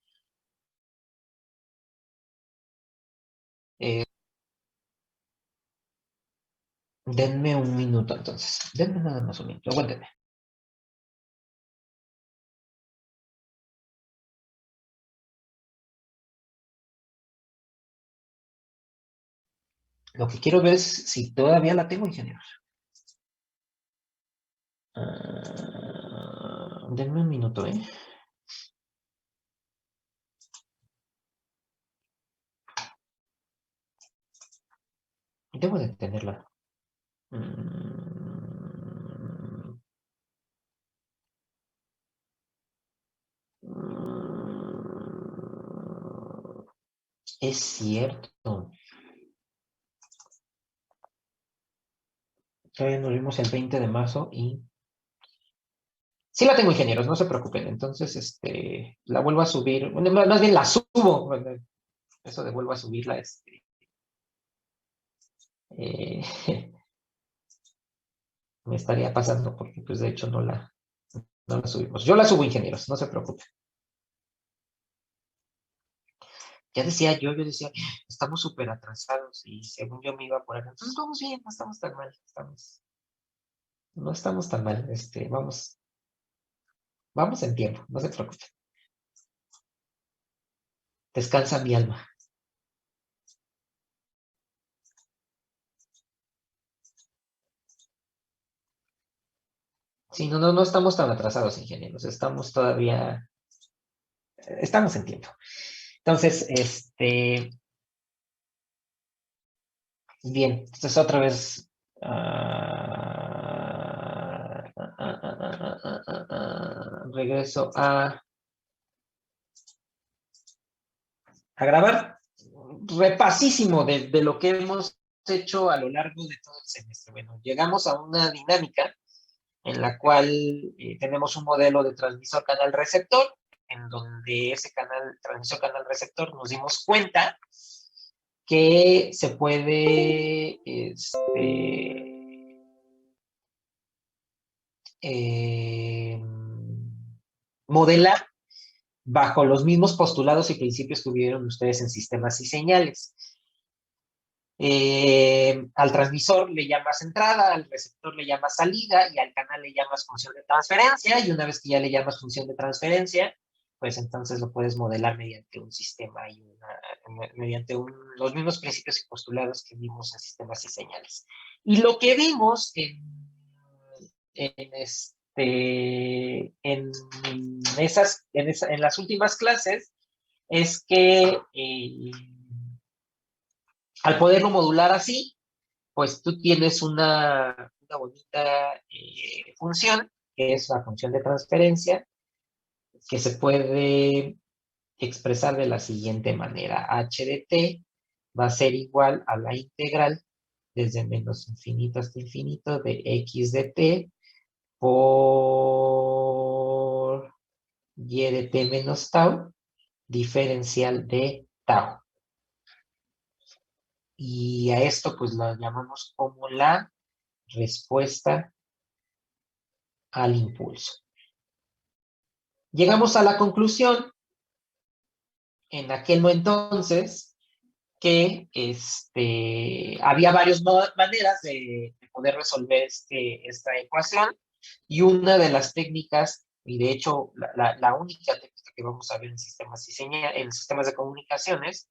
Eh, denme un minuto entonces. Denme nada más un minuto. Aguántenme. Lo que quiero ver es si todavía la tengo, ingeniero. Denme un minuto, ¿eh? Debo de tenerla. Es cierto. Todavía nos vimos el 20 de marzo y... Sí la tengo, ingenieros, no se preocupen. Entonces, la vuelvo a subir. Bueno, más bien la subo. Bueno, eso de vuelvo a subirla, eh, me estaría pasando porque, pues, de hecho, no la subimos. Yo la subo, ingenieros, no se preocupen. Ya decía yo decía, estamos súper atrasados y según yo me iba por acá. Entonces, vamos bien, no estamos tan mal. No estamos tan mal. Vamos en tiempo, no se preocupen. Descansa mi alma. Sí, no estamos tan atrasados, ingenieros. Estamos en tiempo. Entonces, bien, entonces otra vez regreso a grabar. Repasísimo de lo que hemos hecho a lo largo de todo el semestre. Bueno, llegamos a una dinámica en la cual tenemos un modelo de transmisor canal receptor, en donde ese transmisor canal receptor, nos dimos cuenta que se puede modelar bajo los mismos postulados y principios que vieron ustedes en sistemas y señales. Al transmisor le llamas entrada, al receptor le llamas salida y al canal le llamas función de transferencia, y una vez que ya le llamas función de transferencia, pues entonces lo puedes modelar mediante un sistema y mediante los mismos principios y postulados que vimos en sistemas y señales. Y lo que vimos en las últimas clases es que al poderlo modular así, pues tú tienes una bonita función, que es la función de transferencia, que se puede expresar de la siguiente manera. H de t va a ser igual a la integral desde menos infinito hasta infinito de x de t por y de t menos tau, diferencial de tau. Y a esto pues lo llamamos como la respuesta al impulso. Llegamos a la conclusión en aquel entonces que había varias maneras de poder resolver esta ecuación, y una de las técnicas, y de hecho la única técnica que vamos a ver en sistemas en sistemas de comunicaciones,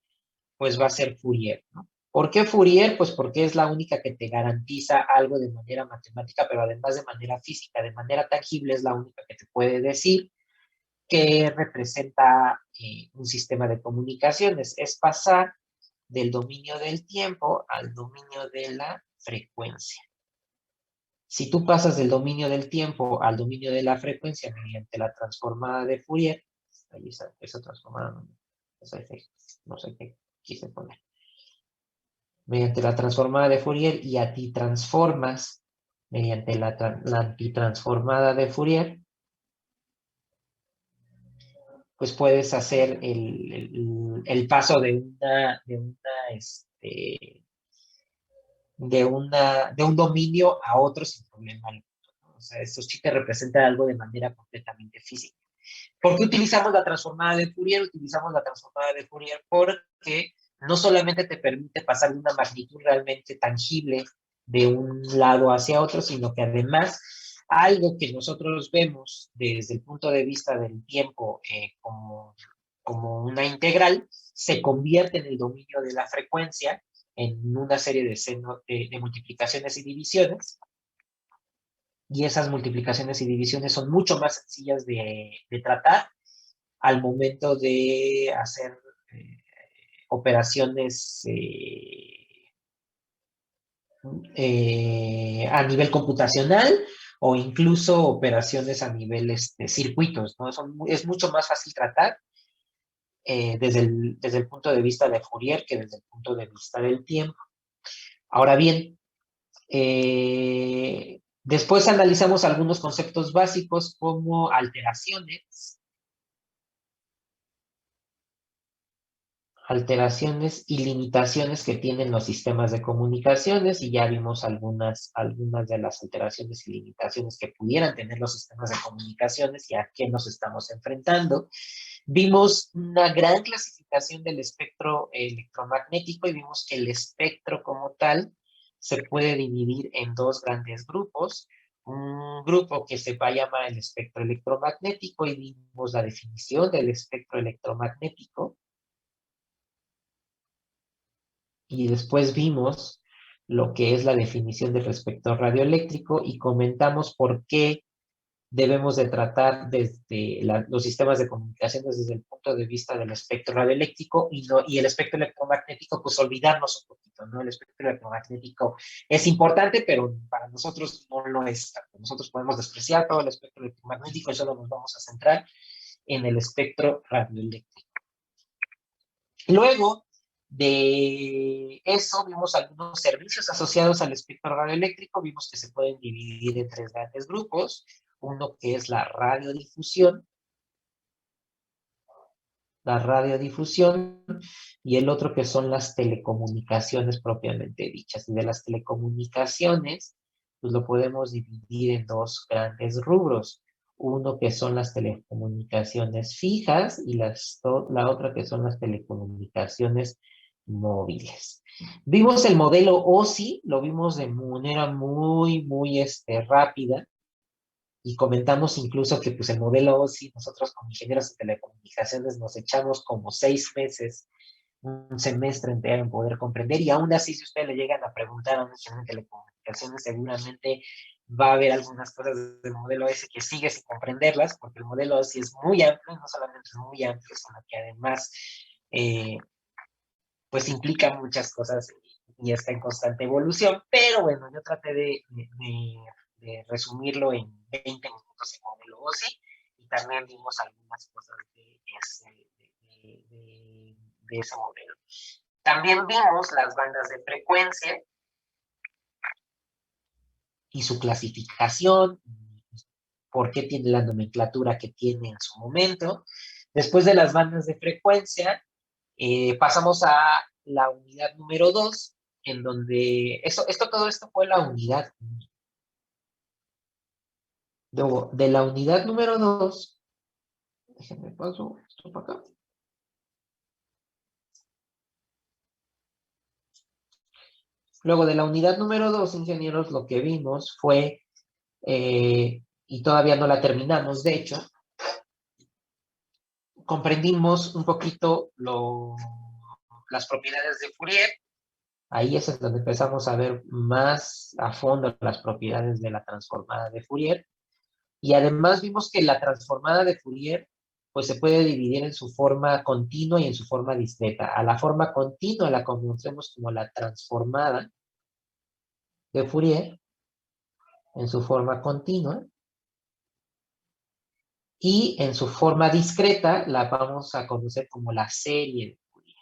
pues va a ser Fourier, ¿no? ¿Por qué Fourier? Pues porque es la única que te garantiza algo de manera matemática, pero además de manera física, de manera tangible, es la única que te puede decir que representa un sistema de comunicaciones. Es pasar del dominio del tiempo al dominio de la frecuencia. Si tú pasas del dominio del tiempo al dominio de la frecuencia mediante la transformada de Fourier, ahí esa transformada, no sé qué quise poner. mediante la transformada de Fourier y antitransformas mediante la antitransformada de Fourier, pues puedes hacer el paso de un dominio a otro sin problema alguno, ¿no? O sea, esto sí te representa algo de manera completamente física. ¿Por qué utilizamos la transformada de Fourier? Utilizamos la transformada de Fourier porque no solamente te permite pasar de una magnitud realmente tangible de un lado hacia otro, sino que además algo que nosotros vemos desde el punto de vista del tiempo como una integral, se convierte en el dominio de la frecuencia en una serie de multiplicaciones y divisiones, y esas multiplicaciones y divisiones son mucho más sencillas de tratar al momento de hacer operaciones a nivel computacional o incluso operaciones a nivel circuitos, ¿no? Es mucho más fácil tratar desde el punto de vista de Fourier que desde el punto de vista del tiempo. Ahora bien, después analizamos algunos conceptos básicos como alteraciones y limitaciones que tienen los sistemas de comunicaciones, y ya vimos algunas de las alteraciones y limitaciones que pudieran tener los sistemas de comunicaciones y a qué nos estamos enfrentando. Vimos una gran clasificación del espectro electromagnético y vimos que el espectro como tal se puede dividir en dos grandes grupos. Un grupo que se va a llamar el espectro electromagnético, y vimos la definición del espectro electromagnético. Y después vimos lo que es la definición del espectro radioeléctrico y comentamos por qué debemos de tratar desde los sistemas de comunicaciones desde el punto de vista del espectro radioeléctrico y el espectro electromagnético, pues olvidarnos un poquito, ¿no? El espectro electromagnético es importante, pero para nosotros no lo es. Nosotros podemos despreciar todo el espectro electromagnético y solo nos vamos a centrar en el espectro radioeléctrico. Luego de eso, vimos algunos servicios asociados al espectro radioeléctrico. Vimos que se pueden dividir en tres grandes grupos. Uno que es la radiodifusión, y el otro que son las telecomunicaciones propiamente dichas. Y de las telecomunicaciones, pues lo podemos dividir en dos grandes rubros. Uno que son las telecomunicaciones fijas y la otra que son las telecomunicaciones móviles. Vimos el modelo OSI, lo vimos de manera muy rápida, y comentamos incluso que pues el modelo OSI, nosotros como ingenieros de telecomunicaciones nos echamos como 6 meses, un semestre entero en poder comprender, y aún así si ustedes le llegan a preguntar a un ingeniero de telecomunicaciones, seguramente va a haber algunas cosas del modelo OSI que sigue sin comprenderlas, porque el modelo OSI es muy amplio, no solamente es muy amplio, sino que además pues implica muchas cosas y está en constante evolución. Pero bueno, yo traté de resumirlo en 20 minutos en modelo OSI, y también vimos algunas cosas de ese modelo. También vimos las bandas de frecuencia y su clasificación, por qué tiene la nomenclatura que tiene en su momento. Después de las bandas de frecuencia, pasamos a la unidad número 2, en donde todo esto fue la unidad 1. Luego, de la unidad número 2, déjenme paso esto para acá. Luego de la unidad número 2, ingenieros, lo que vimos fue, y todavía no la terminamos, de hecho, comprendimos un poquito las propiedades de Fourier. Ahí es donde empezamos a ver más a fondo las propiedades de la transformada de Fourier. Y además vimos que la transformada de Fourier pues se puede dividir en su forma continua y en su forma discreta. A la forma continua la conocemos como la transformada de Fourier, en su forma continua, y en su forma discreta la vamos a conocer como la serie de Fourier,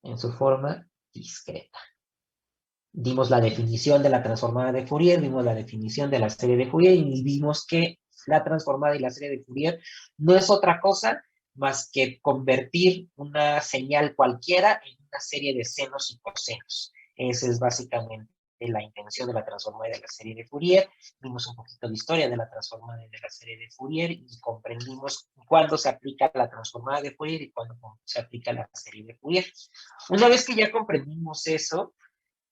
en su forma discreta. Dimos la definición de la transformada de Fourier, vimos la definición de la serie de Fourier y vimos que la transformada y la serie de Fourier no es otra cosa más que convertir una señal cualquiera en una serie de senos y cosenos. Esa es básicamente la intención de la transformada y de la serie de Fourier. Vimos un poquito de historia de la transformada y de la serie de Fourier y comprendimos cuándo se aplica la transformada de Fourier y cuándo se aplica la serie de Fourier. Una vez que ya comprendimos eso,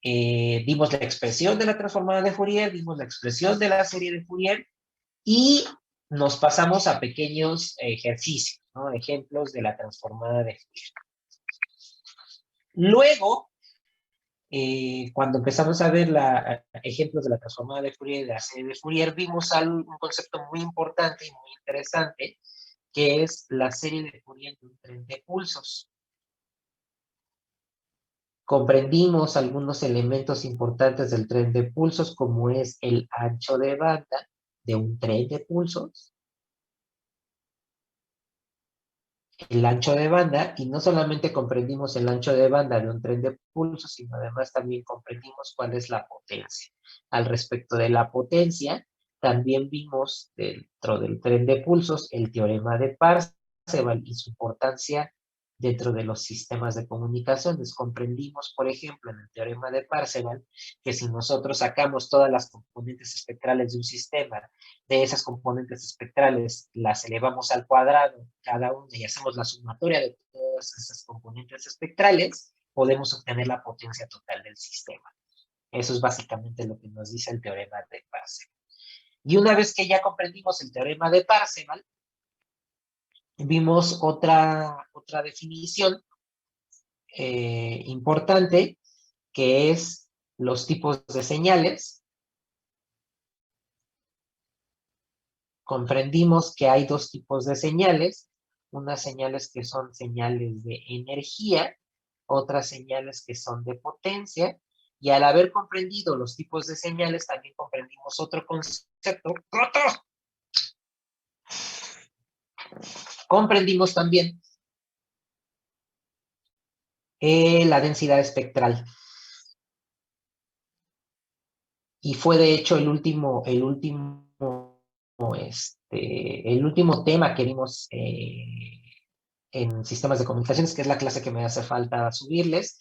vimos la expresión de la transformada de Fourier, vimos la expresión de la serie de Fourier y nos pasamos a pequeños ejercicios, ¿no? Ejemplos de la transformada de Fourier. Luego, cuando empezamos a ver ejemplos de la transformada de Fourier y de la serie de Fourier, vimos un concepto muy importante y muy interesante, que es la serie de Fourier de un tren de pulsos. Comprendimos algunos elementos importantes del tren de pulsos, como es el ancho de banda de un tren de pulsos, el ancho de banda, y no solamente comprendimos el ancho de banda de un tren de pulsos, sino además también comprendimos cuál es la potencia. Al respecto de la potencia, también vimos dentro del tren de pulsos el teorema de Parseval y su importancia dentro de los sistemas de comunicaciones. Comprendimos, por ejemplo, en el teorema de Parseval, que si nosotros sacamos todas las componentes espectrales de un sistema, de esas componentes espectrales las elevamos al cuadrado, cada una, y hacemos la sumatoria de todas esas componentes espectrales, podemos obtener la potencia total del sistema. Eso es básicamente lo que nos dice el teorema de Parseval. Y una vez que ya comprendimos el teorema de Parseval, vimos otra definición importante, que es los tipos de señales. Comprendimos que hay dos tipos de señales, unas señales que son señales de energía, otras señales que son de potencia, y al haber comprendido los tipos de señales, también comprendimos otro concepto. Comprendimos también la densidad espectral. Y fue de hecho el último tema que vimos en sistemas de comunicaciones, que es la clase que me hace falta subirles.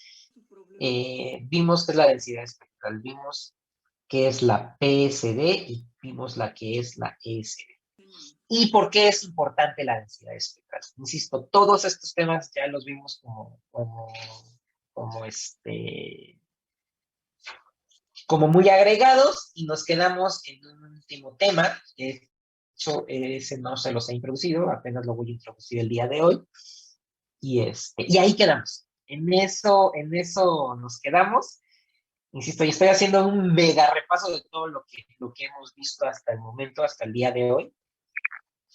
Vimos que es la densidad espectral, vimos que es la PSD y vimos la que es la ESD. ¿Y por qué es importante la densidad espectral? Insisto, todos estos temas ya los vimos como muy agregados, y nos quedamos en un último tema, que de hecho ese no se los he introducido, apenas lo voy a introducir el día de hoy, y ahí quedamos. En eso nos quedamos. Insisto, y estoy haciendo un mega repaso de todo lo que hemos visto hasta el momento, hasta el día de hoy.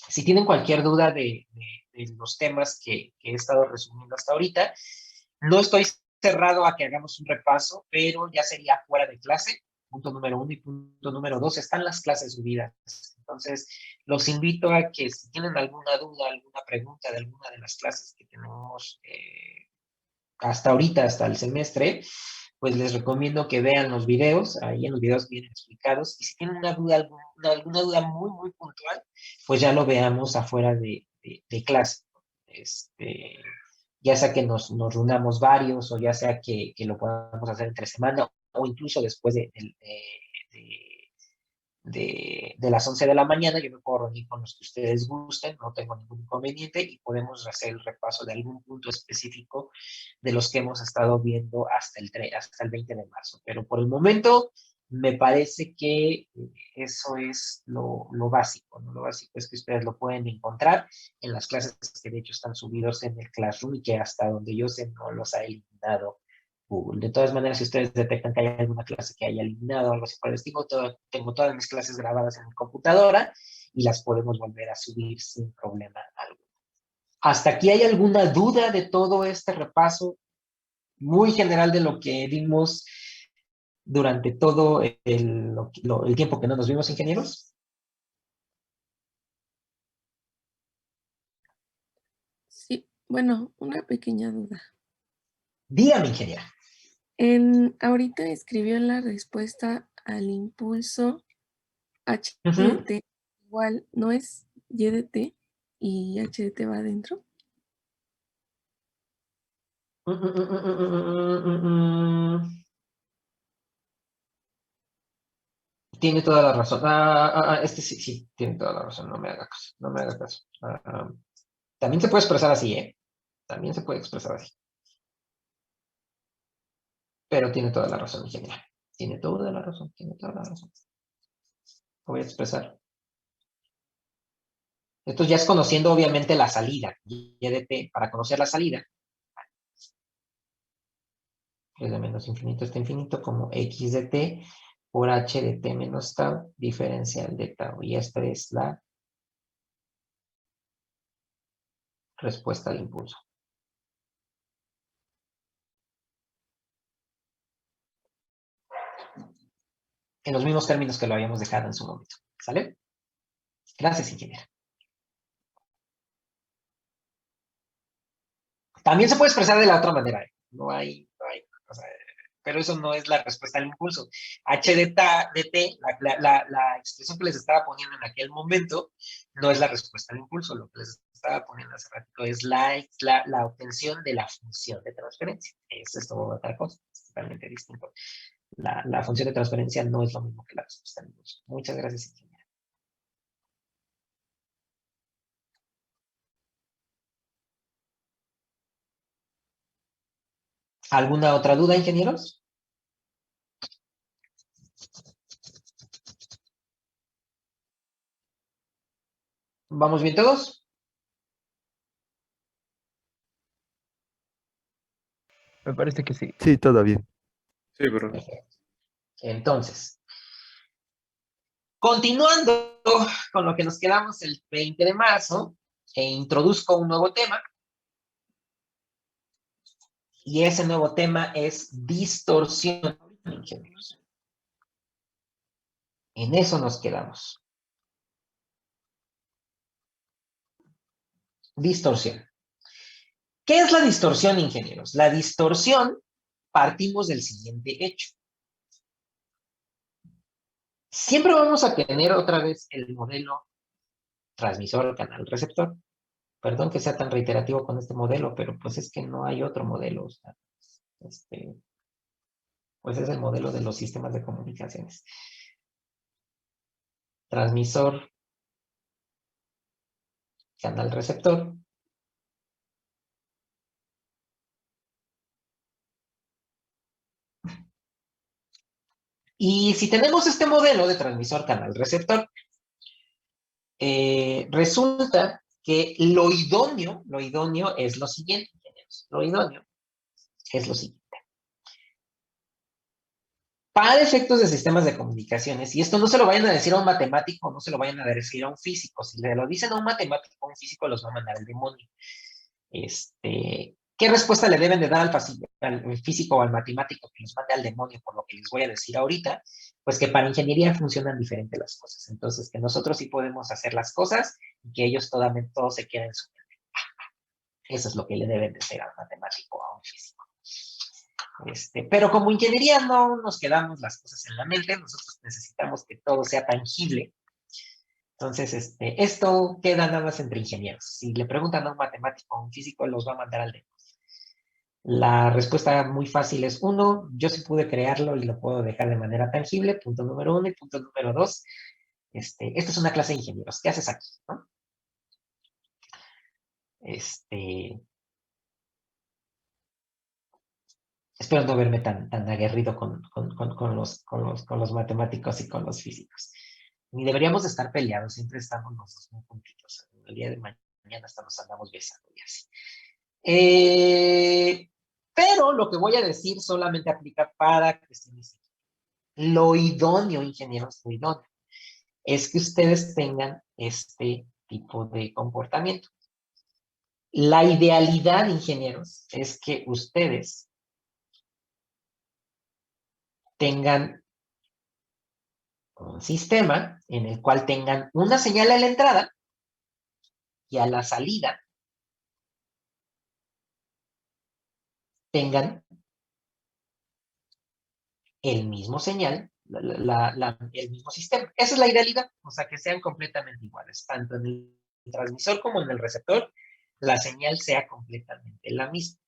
Si tienen cualquier duda de los temas que he estado resumiendo hasta ahorita, no estoy cerrado a que hagamos un repaso, pero ya sería fuera de clase. Punto número 1 y punto número 2, están las clases subidas. Entonces, los invito a que si tienen alguna duda, alguna pregunta de alguna de las clases que tenemos hasta ahorita, hasta el semestre, pues les recomiendo que vean los videos. Ahí en los videos vienen explicados. Y si tienen una duda, alguna duda muy, muy puntual, pues ya lo veamos afuera de clase. Ya sea que nos reunamos varios, o ya sea que lo podamos hacer entre semana, o incluso después de las 11 de la mañana, yo me puedo reunir con los que ustedes gusten, no tengo ningún inconveniente, y podemos hacer el repaso de algún punto específico de los que hemos estado viendo hasta el 20 de marzo. Pero por el momento, me parece que eso es lo básico, ¿no? Lo básico es que ustedes lo pueden encontrar en las clases que de hecho están subidos en el Classroom, y que hasta donde yo sé no los ha eliminado Google. De todas maneras, si ustedes detectan que hay alguna clase que haya eliminado o algo así por el estilo, tengo todas mis clases grabadas en mi computadora y las podemos volver a subir sin problema alguno. ¿Hasta aquí hay alguna duda de todo este repaso muy general de lo que vimos durante todo el tiempo que no nos vimos, ingenieros? Sí, bueno, una pequeña duda. Dígame, ingeniera. Ahorita escribió en la respuesta al impulso H de Ujú. T igual, ¿no es Y de T y H de T va adentro? Tiene toda la razón. Este sí, sí, tiene toda la razón. No me haga caso. No me haga caso. También se puede expresar así, ¿eh? También se puede expresar así. Pero tiene toda la razón en general. Tiene toda la razón. Tiene toda la razón. Lo voy a expresar. Esto ya es conociendo, obviamente, la salida. Y de T, para conocer la salida, es de menos infinito hasta infinito, como x de t por h de t menos tau, diferencial de tau. Y esta es la respuesta al impulso. En los mismos términos que lo habíamos dejado en su momento. ¿Sale? Gracias, ingeniero. También se puede expresar de la otra manera. No hay, o sea, pero eso no es la respuesta al impulso. H de t, la expresión que les estaba poniendo en aquel momento, no es la respuesta al impulso. Lo que les estaba poniendo hace ratito es la obtención de la función de transferencia. Eso es todo otra cosa, es totalmente distinto. La función de transferencia no es lo mismo que la respuesta al impulso. Muchas gracias, ingeniero. ¿Alguna otra duda, ingenieros? ¿Vamos bien todos? Me parece que sí. Sí, todo bien. Sí, pero Perfecto. Entonces, continuando con lo que nos quedamos el 20 de marzo, introduzco un nuevo tema. Y ese nuevo tema es distorsión, ingenieros. En eso nos quedamos. Distorsión. ¿Qué es la distorsión, ingenieros? La distorsión, partimos del siguiente hecho. Siempre vamos a tener otra vez el modelo transmisor, canal, receptor. Perdón que sea tan reiterativo con este modelo, pero pues es que no hay otro modelo. O sea, pues es el modelo de los sistemas de comunicaciones. Transmisor, canal, receptor. Y si tenemos este modelo de transmisor, canal, receptor, resulta que lo idóneo es lo siguiente, ingenieros. Lo idóneo es lo siguiente. Para efectos de sistemas de comunicaciones, y esto no se lo vayan a decir a un matemático, no se lo vayan a decir a un físico. Si le lo dicen a un matemático o a un físico, los va a mandar al demonio. ¿Qué respuesta le deben de dar al físico o al matemático que los mande al demonio por lo que les voy a decir ahorita? Pues que para ingeniería funcionan diferente las cosas. Entonces, que nosotros sí podemos hacer las cosas y que ellos todo se queden en su mente. Eso es lo que le deben de ser a un matemático o a un físico. Pero como ingeniería no nos quedamos las cosas en la mente, nosotros necesitamos que todo sea tangible. Entonces, esto queda nada más entre ingenieros. Si le preguntan a un matemático o a un físico, los va a mandar al demonio. La respuesta muy fácil es 1, yo sí pude crearlo y lo puedo dejar de manera tangible, punto número 1, y punto número 2, esta es una clase de ingenieros, ¿qué haces aquí? ¿No? Espero no verme tan aguerrido con los matemáticos y con los físicos. Ni deberíamos de estar peleados, siempre estamos los dos muy juntitos. El día de mañana hasta nos andamos besando y así. Pero lo que voy a decir solamente aplica para cuestiones. Lo idóneo, ingenieros, lo idóneo, es que ustedes tengan este tipo de comportamiento. La idealidad, ingenieros, es que ustedes tengan un sistema en el cual tengan una señal a la entrada y a la salida tengan el mismo señal, el mismo sistema. Esa es la idealidad, o sea, que sean completamente iguales, tanto en el transmisor como en el receptor, la señal sea completamente la misma.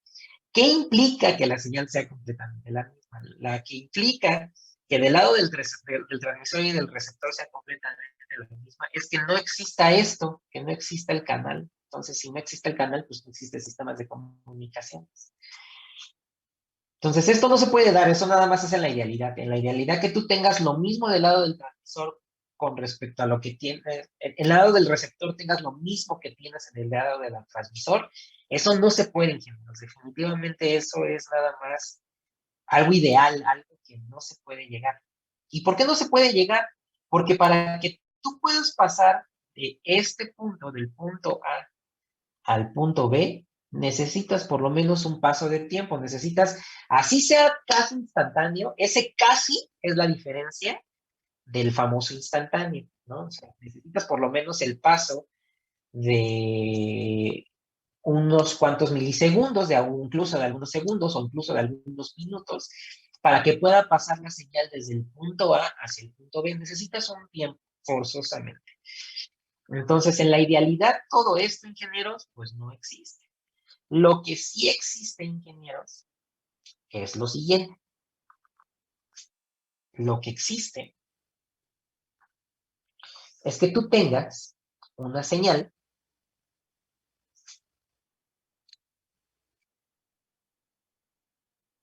¿Qué implica que la señal sea completamente la misma? La que implica que del lado del transmisor y del receptor sea completamente la misma es que no exista esto, que no exista el canal. Entonces, si no existe el canal, pues no existen sistemas de comunicaciones. Entonces, esto no se puede dar, eso nada más es en la idealidad. En la idealidad que tú tengas lo mismo del lado del transmisor con respecto a lo que tienes, en el lado del receptor tengas lo mismo que tienes en el lado del transmisor, eso no se puede, ingenieros. Definitivamente eso es nada más algo ideal, algo que no se puede llegar. ¿Y por qué no se puede llegar? Porque para que tú puedas pasar de este punto, del punto A al punto B, necesitas por lo menos un paso de tiempo, necesitas, así sea casi instantáneo, ese casi es la diferencia del famoso instantáneo, ¿no? O sea, necesitas por lo menos el paso de unos cuantos milisegundos, incluso de algunos segundos o incluso de algunos minutos, para que pueda pasar la señal desde el punto A hacia el punto B. Necesitas un tiempo, forzosamente. Entonces, en la idealidad, todo esto, ingenieros, pues no existe. Lo que sí existe, ingenieros, es lo siguiente. Lo que existe es que tú tengas una señal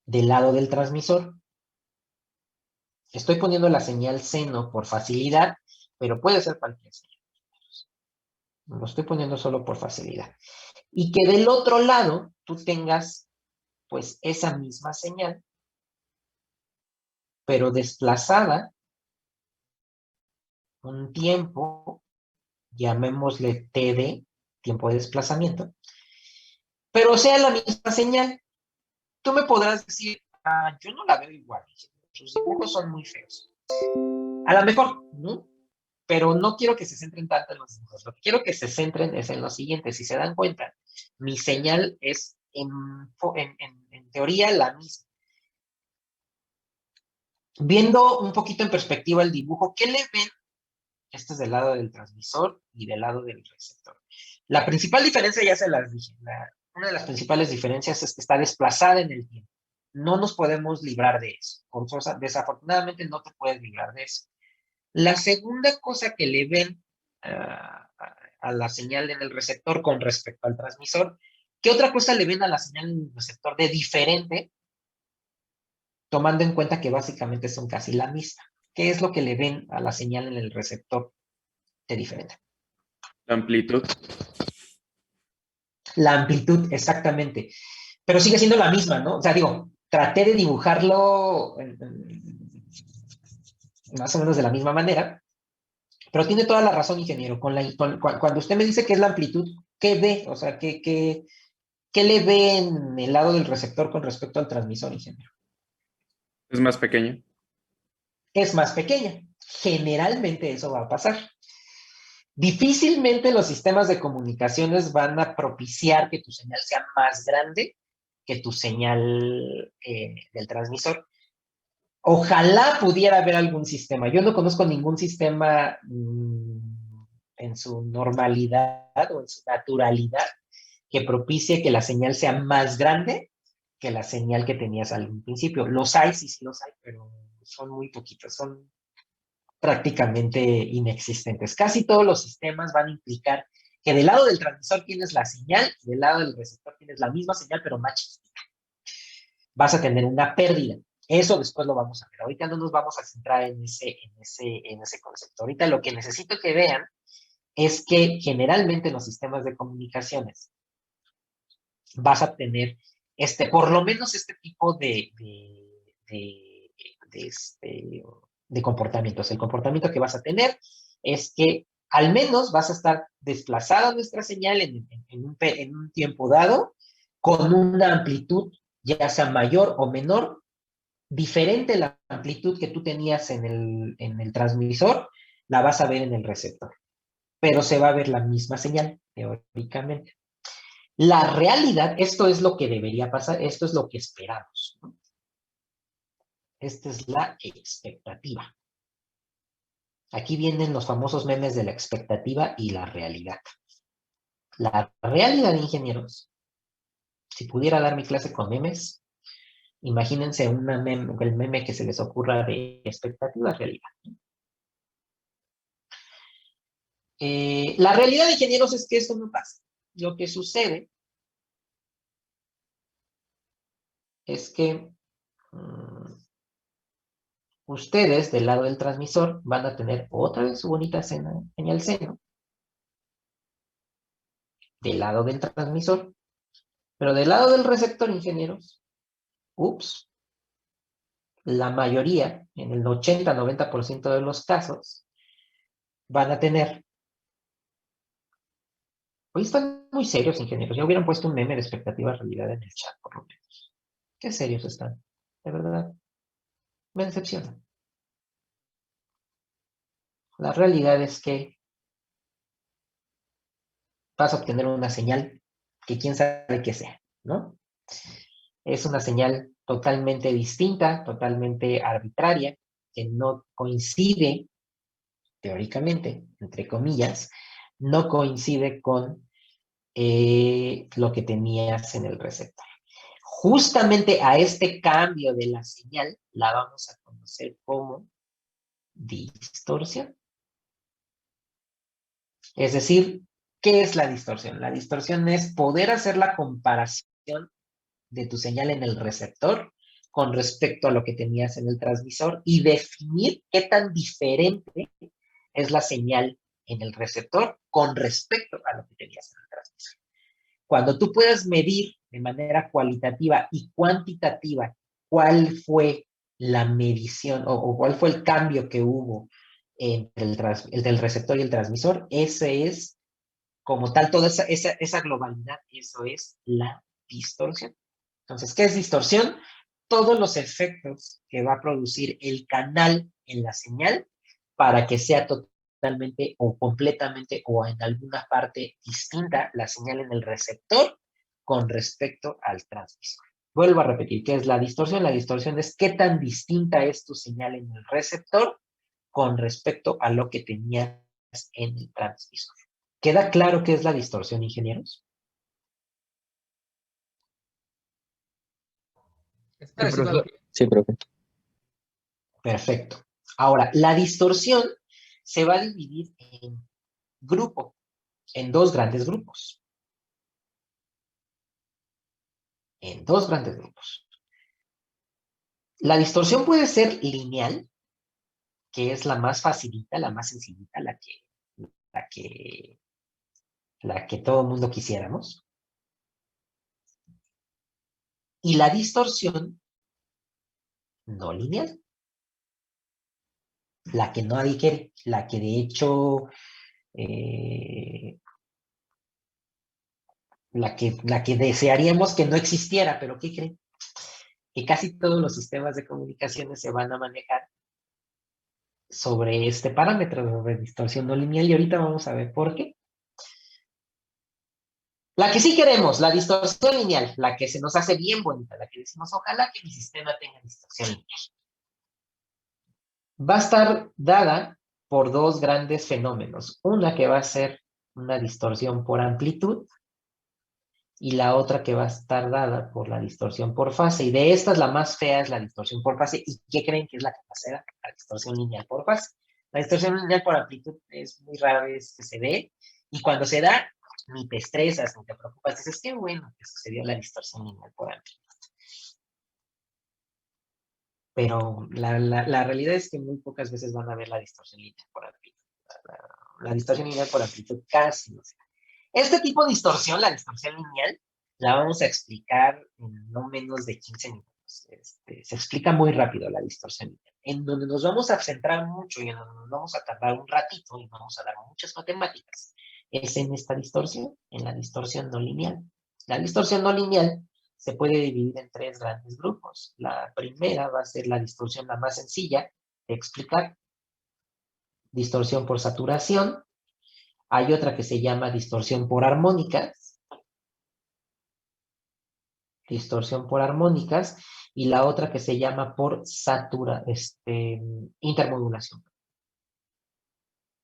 del lado del transmisor. Estoy poniendo la señal seno por facilidad, pero puede ser cualquier señal. Lo estoy poniendo solo por facilidad. Y que del otro lado tú tengas, pues, esa misma señal, pero desplazada un tiempo, llamémosle TD, tiempo de desplazamiento, pero sea la misma señal. Tú me podrás decir, yo no la veo igual, sus dibujos son muy feos. A lo mejor, ¿no? Pero no quiero que se centren tanto en los dibujos. Lo que quiero que se centren es en lo siguiente. Si se dan cuenta, mi señal es en teoría la misma. Viendo un poquito en perspectiva el dibujo, ¿qué le ven? Este es del lado del transmisor y del lado del receptor. La principal diferencia ya se las dije. Una de las principales diferencias es que está desplazada en el tiempo. No nos podemos librar de eso. Desafortunadamente no te puedes librar de eso. La segunda cosa que le ven a la señal en el receptor con respecto al transmisor, ¿qué otra cosa le ven a la señal en el receptor de diferente? Tomando en cuenta que básicamente son casi la misma. ¿Qué es lo que le ven a la señal en el receptor de diferente? La amplitud. La amplitud, exactamente. Pero sigue siendo la misma, ¿no? O sea, digo, traté de dibujarlo más o menos de la misma manera, pero tiene toda la razón, ingeniero. Cuando usted me dice que es la amplitud, ¿qué ve? O sea, ¿qué le ve en el lado del receptor con respecto al transmisor, ingeniero? Es más pequeño. Es más pequeña. Generalmente eso va a pasar. Difícilmente los sistemas de comunicaciones van a propiciar que tu señal sea más grande que tu señal del transmisor. Ojalá pudiera haber algún sistema. Yo no conozco ningún sistema en su normalidad o en su naturalidad que propicie que la señal sea más grande que la señal que tenías al principio. Los hay, sí los hay, pero son muy poquitos, son prácticamente inexistentes. Casi todos los sistemas van a implicar que del lado del transmisor tienes la señal y del lado del receptor tienes la misma señal, pero más chiquita. Vas a tener una pérdida. Eso después lo vamos a ver. Ahorita no nos vamos a centrar en ese concepto. Ahorita lo que necesito que vean es que generalmente en los sistemas de comunicaciones vas a tener por lo menos este tipo de comportamientos. El comportamiento que vas a tener es que al menos vas a estar desplazada nuestra señal en un tiempo dado con una amplitud ya sea mayor o menor, diferente a la amplitud que tú tenías en el transmisor, la vas a ver en el receptor. Pero se va a ver la misma señal, teóricamente. La realidad, esto es lo que debería pasar, esto es lo que esperamos, ¿no? Esta es la expectativa. Aquí vienen los famosos memes de la expectativa y la realidad. La realidad, ingenieros, si pudiera dar mi clase con memes, imagínense el meme que se les ocurra de expectativa realidad. La realidad, ingenieros, es que esto no pasa. Lo que sucede es que ustedes, del lado del transmisor, van a tener otra vez su bonita señal seno, del lado del transmisor, pero del lado del receptor, ingenieros, ups, la mayoría, en el 80-90% de los casos, van a tener... Hoy están muy serios, ingenieros. Ya hubieran puesto un meme de expectativa realidad en el chat, por lo menos. Qué serios están, de verdad. Me decepcionan. La realidad es que vas a obtener una señal que quién sabe qué sea, ¿no? Es una señal totalmente distinta, totalmente arbitraria, que no coincide, teóricamente, entre comillas, no coincide con lo que tenías en el receptor. Justamente a este cambio de la señal la vamos a conocer como distorsión. Es decir, ¿qué es la distorsión? La distorsión es poder hacer la comparación de tu señal en el receptor con respecto a lo que tenías en el transmisor y definir qué tan diferente es la señal en el receptor con respecto a lo que tenías en el transmisor. Cuando tú puedes medir de manera cualitativa y cuantitativa cuál fue la medición o cuál fue el cambio que hubo entre el del receptor y el transmisor, ese es, como tal, toda esa globalidad, eso es la distorsión. Entonces, ¿qué es distorsión? Todos los efectos que va a producir el canal en la señal para que sea totalmente o completamente o en alguna parte distinta la señal en el receptor con respecto al transmisor. Vuelvo a repetir, ¿qué es la distorsión? La distorsión es qué tan distinta es tu señal en el receptor con respecto a lo que tenías en el transmisor. ¿Queda claro qué es la distorsión, ingenieros? Es parecido a lo que... Sí, profe. Perfecto. Ahora, la distorsión se va a dividir en grupo, en dos grandes grupos. En dos grandes grupos. La distorsión puede ser lineal, que es la más facilita, la más sencillita, la que todo el mundo quisiéramos. Y la distorsión no lineal, la que nadie quiere, la que de hecho la que desearíamos que no existiera, pero ¿qué creen? Que casi todos los sistemas de comunicaciones se van a manejar sobre este parámetro de distorsión no lineal y ahorita vamos a ver por qué. La que sí queremos, la distorsión lineal, la que se nos hace bien bonita, la que decimos, ojalá que mi sistema tenga distorsión lineal. Va a estar dada por dos grandes fenómenos. Una que va a ser una distorsión por amplitud y la otra que va a estar dada por la distorsión por fase. Y de estas, la más fea es la distorsión por fase. ¿Y qué creen que es la que más se da? La distorsión lineal por fase. La distorsión lineal por amplitud es muy rara vez que se ve. Y cuando se da, ni te estresas, ni te preocupas. Dices, qué bueno que sucedió la distorsión lineal por amplitud. Pero la realidad es que muy pocas veces van a ver la distorsión lineal por amplitud. La distorsión lineal por amplitud casi no se da. Este tipo de distorsión, la distorsión lineal, la vamos a explicar en no menos de 15 minutos. Se explica muy rápido la distorsión lineal. En donde nos vamos a centrar mucho y en donde nos vamos a tardar un ratito y vamos a dar muchas matemáticas, es en esta distorsión, en la distorsión no lineal. La distorsión no lineal se puede dividir en tres grandes grupos. La primera va a ser la distorsión la más sencilla de explicar. Distorsión por saturación. Hay otra que se llama distorsión por armónicas. Distorsión por armónicas. y la otra que se llama por intermodulación.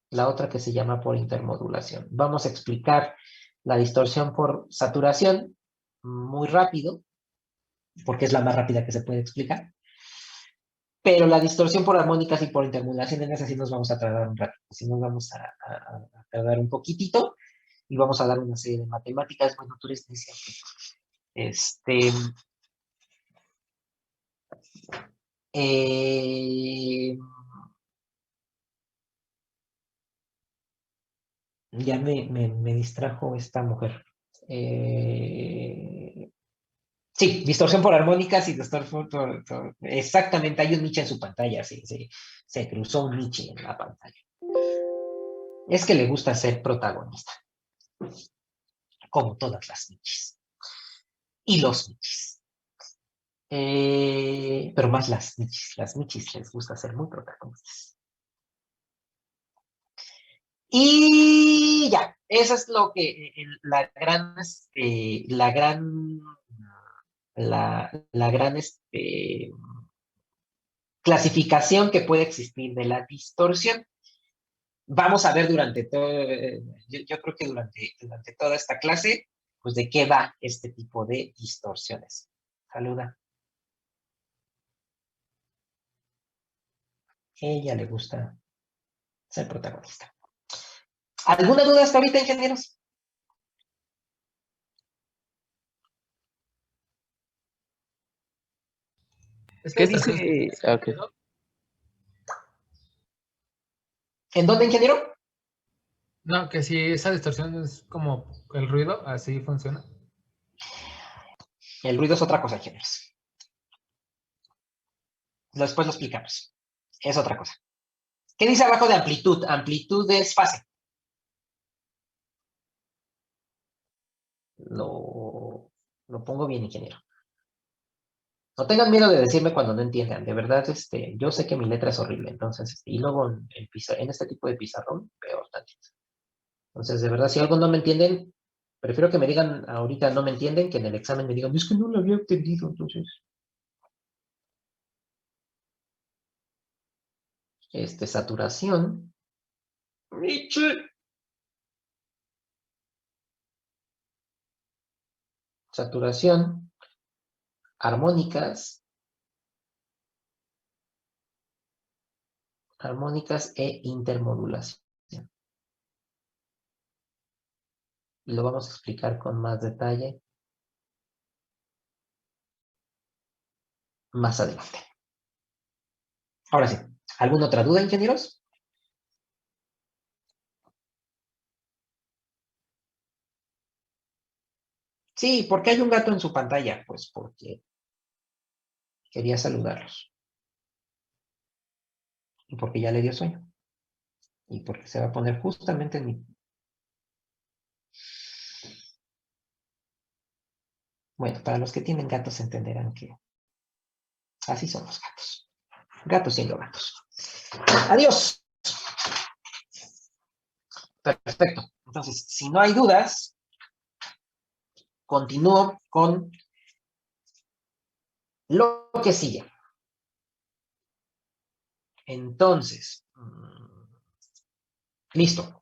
La otra que se llama por intermodulación. Vamos a explicar la distorsión por saturación muy rápido, porque es la más rápida que se puede explicar. Pero la distorsión por armónicas y por intermodulación, en esa sí nos vamos a tardar un rato. Así nos vamos a tardar un poquitito y vamos a dar una serie de matemáticas. Bueno, tú eres necia. Ya me distrajo esta mujer. Sí, distorsión por armónicas y distorsión exactamente, hay un niche en su pantalla, sí, se cruzó un niche en la pantalla. Es que le gusta ser protagonista, como todas las niches. Y los niches. Pero más las niches les gusta ser muy protagonistas. Y ya, eso es lo que la gran clasificación que puede existir de la distorsión. Vamos a ver durante todo, yo creo que durante toda esta clase, pues de qué va este tipo de distorsiones. Saluda. Ella le gusta ser protagonista. ¿Alguna duda hasta ahorita, ingenieros? ¿Qué dice? Ok. ¿En dónde, ingeniero? No, que si esa distorsión es como el ruido, así funciona. El ruido es otra cosa, ingenieros. Después lo explicamos. Es otra cosa. ¿Qué dice abajo de amplitud? Amplitud es fase. Lo pongo bien, ingeniero. No tengan miedo de decirme cuando no entiendan. De verdad, yo sé que mi letra es horrible. Entonces, y luego en este tipo de pizarrón, peor tantito. Entonces, de verdad, si algo no me entienden, prefiero que me digan ahorita no me entienden, que en el examen me digan, es que no lo había entendido, entonces. Saturación. Saturación. Armónicas. Armónicas e intermodulación. Y lo vamos a explicar con más detalle más adelante. Ahora sí, ¿alguna otra duda, ingenieros? Sí, ¿por qué hay un gato en su pantalla? Pues porque quería saludarlos. Y porque ya le dio sueño. Y porque se va a poner justamente en mi... Bueno, para los que tienen gatos entenderán que así son los gatos. Gatos siendo gatos. ¡Adiós! Perfecto. Entonces, si no hay dudas, continúo con lo que sigue. Entonces, listo.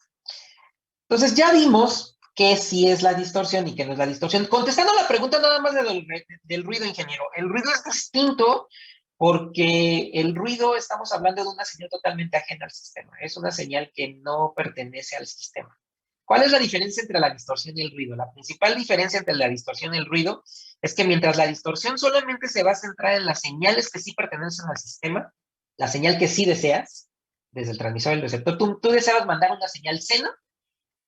Entonces ya vimos que sí es la distorsión y que no es la distorsión. Contestando la pregunta nada más del ruido, ingeniero. El ruido es distinto porque el ruido, estamos hablando de una señal totalmente ajena al sistema. Es una señal que no pertenece al sistema. ¿Cuál es la diferencia entre la distorsión y el ruido? La principal diferencia entre la distorsión y el ruido es que mientras la distorsión solamente se va a centrar en las señales que sí pertenecen al sistema, la señal que sí deseas, desde el transmisor y el receptor, tú deseas mandar una señal seno,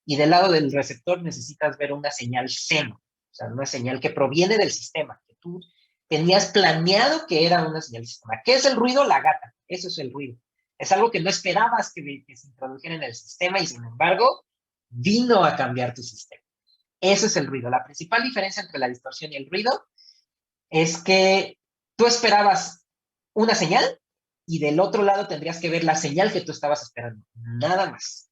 y del lado del receptor necesitas ver una señal seno, o sea, una señal que proviene del sistema, que tú tenías planeado que era una señal del sistema. ¿Qué es el ruido? La gata, eso es el ruido. Es algo que no esperabas que se introdujera en el sistema y sin embargo vino a cambiar tu sistema. Eso es el ruido. La principal diferencia entre la distorsión y el ruido es que tú esperabas una señal y del otro lado tendrías que ver la señal que tú estabas esperando, nada más.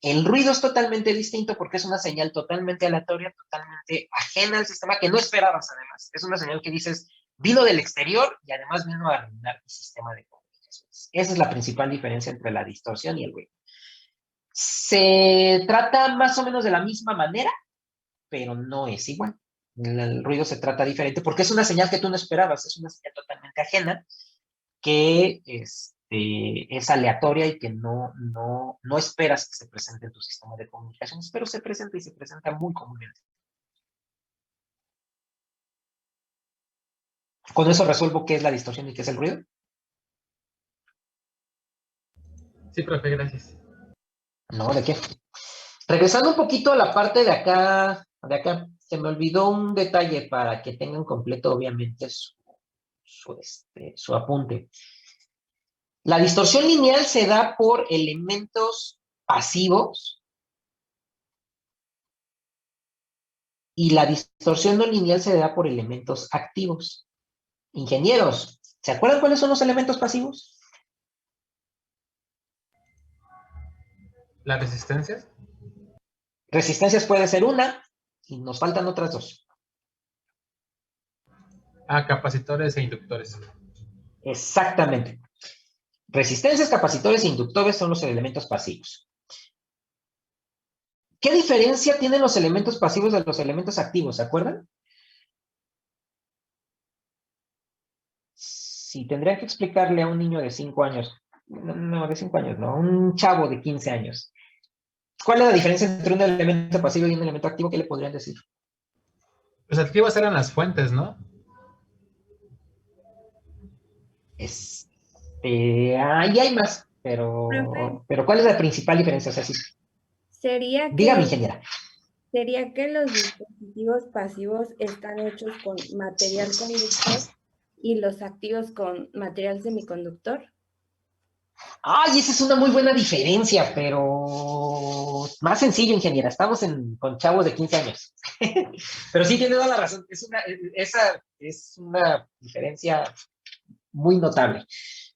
El ruido es totalmente distinto porque es una señal totalmente aleatoria, totalmente ajena al sistema, que no esperabas además. Es una señal que dices, Vino del exterior y además vino a arruinar tu sistema de comunicaciones. Esa es la principal diferencia entre la distorsión y el ruido. Se trata más o menos de la misma manera, pero no es igual. El ruido se trata diferente porque es una señal que tú no esperabas, es una señal totalmente ajena que es aleatoria y que no esperas que se presente en tu sistema de comunicaciones, pero se presenta y se presenta muy comúnmente. Con eso resuelvo qué es la distorsión y qué es el ruido. Sí, profe, gracias. No, ¿de qué? Regresando un poquito a la parte de acá, se me olvidó un detalle para que tengan completo, obviamente, su apunte. La distorsión lineal se da por elementos pasivos y la distorsión no lineal se da por elementos activos. Ingenieros, ¿se acuerdan cuáles son los elementos pasivos? ¿Las resistencias? Resistencias puede ser una y nos faltan otras dos. Capacitores e inductores. Exactamente. Resistencias, capacitores e inductores son los elementos pasivos. ¿Qué diferencia tienen los elementos pasivos de los elementos activos? ¿Se acuerdan? Si tendría que explicarle a un niño de 5 años, no, de 5 años, no, a un chavo de 15 años, ¿cuál es la diferencia entre un elemento pasivo y un elemento activo? ¿Qué le podrían decir? Los activos eran las fuentes, ¿no? Ahí hay más, Profe. pero ¿cuál es la principal diferencia? O sea, sí. Dígame, ingeniera. Sería que los dispositivos pasivos están hechos con material conductor y los activos con material semiconductor. Ay, esa es una muy buena diferencia, pero más sencillo, ingeniera. Estamos con chavos de 15 años. Pero sí, tiene toda la razón. Esa es una diferencia muy notable.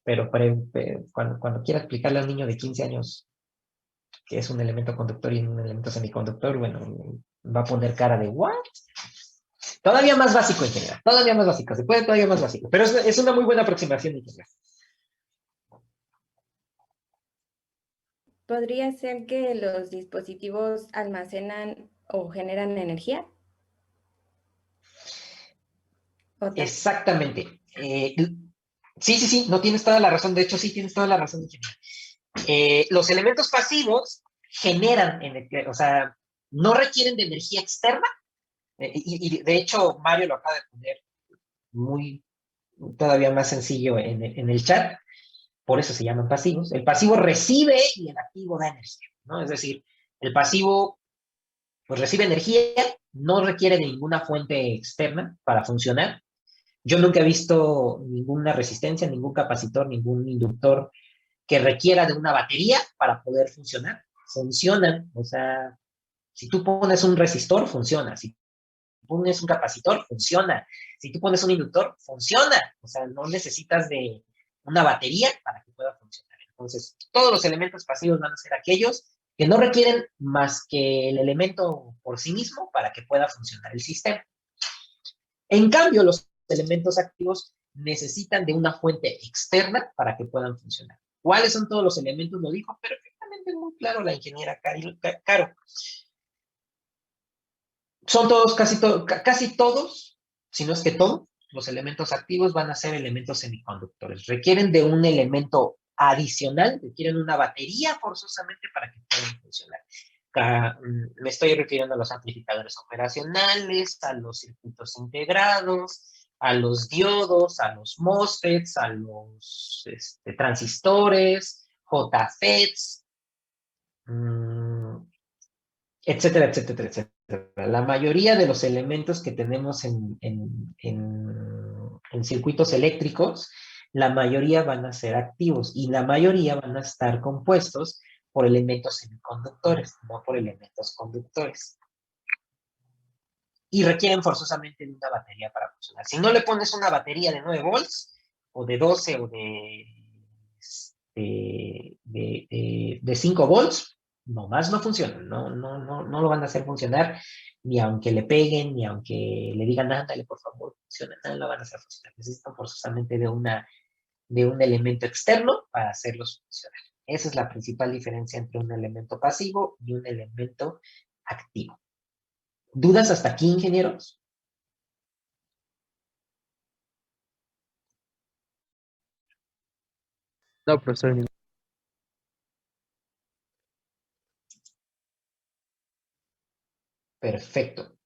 Pero cuando quiera explicarle a un niño de 15 años que es un elemento conductor y un elemento semiconductor, bueno, va a poner cara de ¿what? Todavía más básico, ingeniera. Todavía más básico. Se puede todavía más básico. Pero es una muy buena aproximación, ingeniera. ¿Podría ser que los dispositivos almacenan o generan energía? Exactamente. Sí, no tienes toda la razón. De hecho, sí tienes toda la razón. Los elementos pasivos generan energía, o sea, no requieren de energía externa. Y de hecho, Mario lo acaba de poner todavía más sencillo en el chat. Por eso se llaman pasivos. El pasivo recibe y el activo da energía, ¿no? Es decir, el pasivo pues recibe energía, no requiere de ninguna fuente externa para funcionar. Yo nunca he visto ninguna resistencia, ningún capacitor, ningún inductor que requiera de una batería para poder funcionar. Funcionan, o sea, si tú pones un resistor, funciona. Si pones un capacitor, funciona. Si tú pones un inductor, funciona. O sea, no necesitas de una batería para que pueda funcionar. Entonces, todos los elementos pasivos van a ser aquellos que no requieren más que el elemento por sí mismo para que pueda funcionar el sistema. En cambio, los elementos activos necesitan de una fuente externa para que puedan funcionar. ¿Cuáles son todos los elementos? Lo dijo perfectamente muy claro la ingeniera Caro. Son todos, casi todos, si no es que todos, los elementos activos van a ser elementos semiconductores. Requieren de un elemento adicional, requieren una batería forzosamente para que puedan funcionar. Me estoy refiriendo a los amplificadores operacionales, a los circuitos integrados, a los diodos, a los MOSFETs, a los transistores, JFETs, etcétera, etcétera, etcétera. La mayoría de los elementos que tenemos en circuitos eléctricos, la mayoría van a ser activos y la mayoría van a estar compuestos por elementos semiconductores, no por elementos conductores. Y requieren forzosamente de una batería para funcionar. Si no le pones una batería de 9 volts, o de 12, o de 5 volts, nomás no funcionan, no lo van a hacer funcionar, ni aunque le peguen, ni aunque le digan, ándale, por favor, funcionar, no lo van a hacer funcionar. Necesitan forzosamente de un elemento externo para hacerlos funcionar. Esa es la principal diferencia entre un elemento pasivo y un elemento activo. ¿Dudas hasta aquí, ingenieros? No, profesor. Perfecto.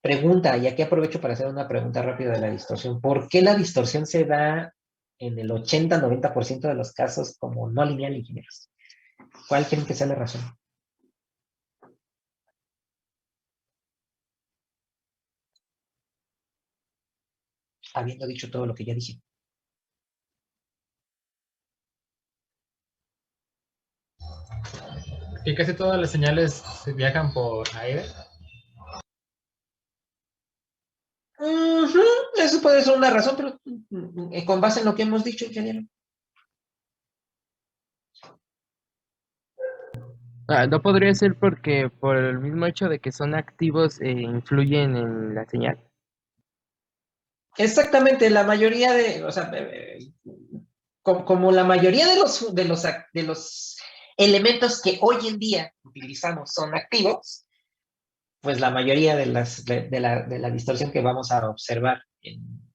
Pregunta, y aquí aprovecho para hacer una pregunta rápida de la distorsión. ¿Por qué la distorsión se da en el 80-90% de los casos como no lineal, ingenieros? ¿Cuál creen que sea la razón? Habiendo dicho todo lo que ya dije. Y casi todas las señales se viajan por aire. Ujú, eso puede ser una razón, pero con base en lo que hemos dicho, ingeniero. No podría ser porque por el mismo hecho de que son activos influyen en la señal. Exactamente, la mayoría de, o sea, como la mayoría de los elementos que hoy en día utilizamos son activos, pues la mayoría de la distorsión que vamos a observar en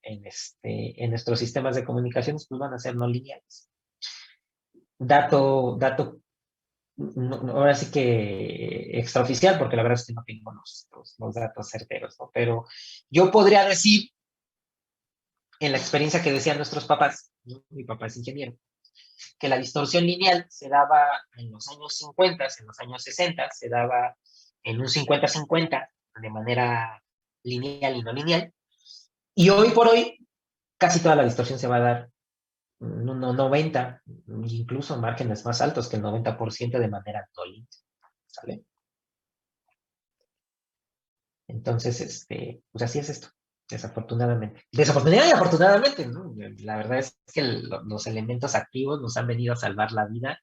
nuestros sistemas de comunicaciones pues van a ser no lineales. Dato, ahora sí que extraoficial, porque la verdad es que no tengo los datos certeros, ¿no? Pero yo podría decir, en la experiencia que decían nuestros papás, ¿no? Mi papá es ingeniero, que la distorsión lineal se daba en los años 50, en los años 60, se daba en un 50-50 de manera lineal y no lineal. Y hoy por hoy, casi toda la distorsión se va a dar un 90, incluso márgenes más altos que el 90% de manera no lineal. ¿Sale? Entonces, pues así es esto, desafortunadamente. Desafortunadamente y afortunadamente, ¿no? La verdad es que los elementos activos nos han venido a salvar la vida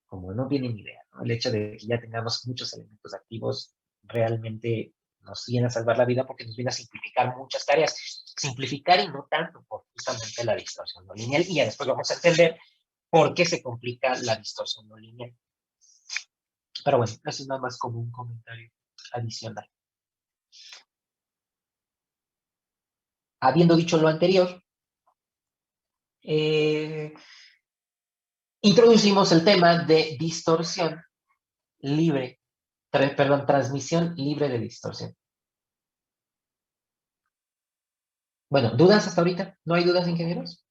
como no tienen idea, ¿no? El hecho de que ya tengamos muchos elementos activos realmente nos viene a salvar la vida porque nos viene a simplificar muchas tareas. Simplificar y no tanto por justamente la distorsión no lineal. Y ya después vamos a entender por qué se complica la distorsión no lineal. Pero bueno, eso es nada más como un comentario adicional. Habiendo dicho lo anterior, introducimos el tema de distorsión libre, transmisión libre de distorsión. Bueno, ¿dudas hasta ahorita? ¿No hay dudas, ingenieros?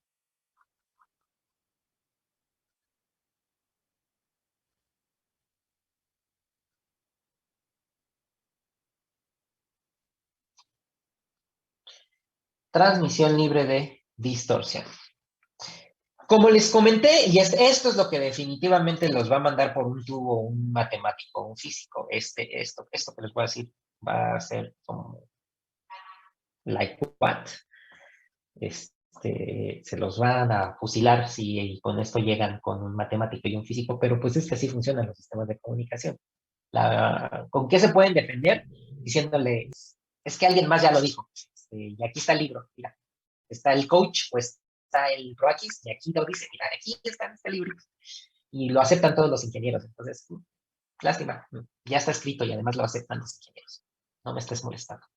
Transmisión libre de distorsión. Como les comenté, y esto es lo que definitivamente los va a mandar por un tubo un matemático, un físico. Esto que les voy a decir va a ser como like what. Se los van a fusilar si con esto llegan con un matemático y un físico, pero pues es que así funcionan los sistemas de comunicación. ¿Con qué se pueden defender? Diciéndole, es que alguien más ya lo dijo, y aquí está el libro, mira, está el coach, pues está el Roakis, y aquí lo dice, mira, aquí está en este libro, y lo aceptan todos los ingenieros, entonces, lástima, ya está escrito y además lo aceptan los ingenieros, no me estés molestando.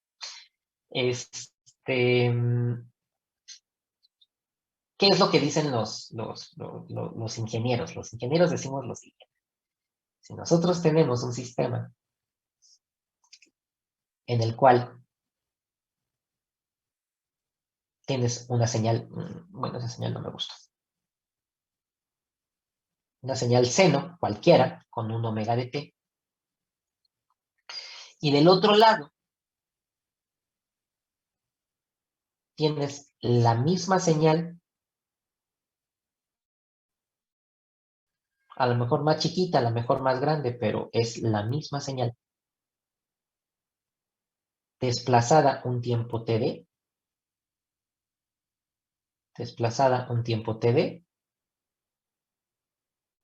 ¿Qué es lo que dicen los ingenieros? Los ingenieros decimos lo siguiente. Si nosotros tenemos un sistema en el cual tienes una señal, bueno, esa señal no me gusta. Una señal seno, cualquiera, con un omega de t. Y del otro lado, tienes la misma señal, a lo mejor más chiquita, a lo mejor más grande, pero es la misma señal. Desplazada un tiempo td. Desplazada un tiempo td.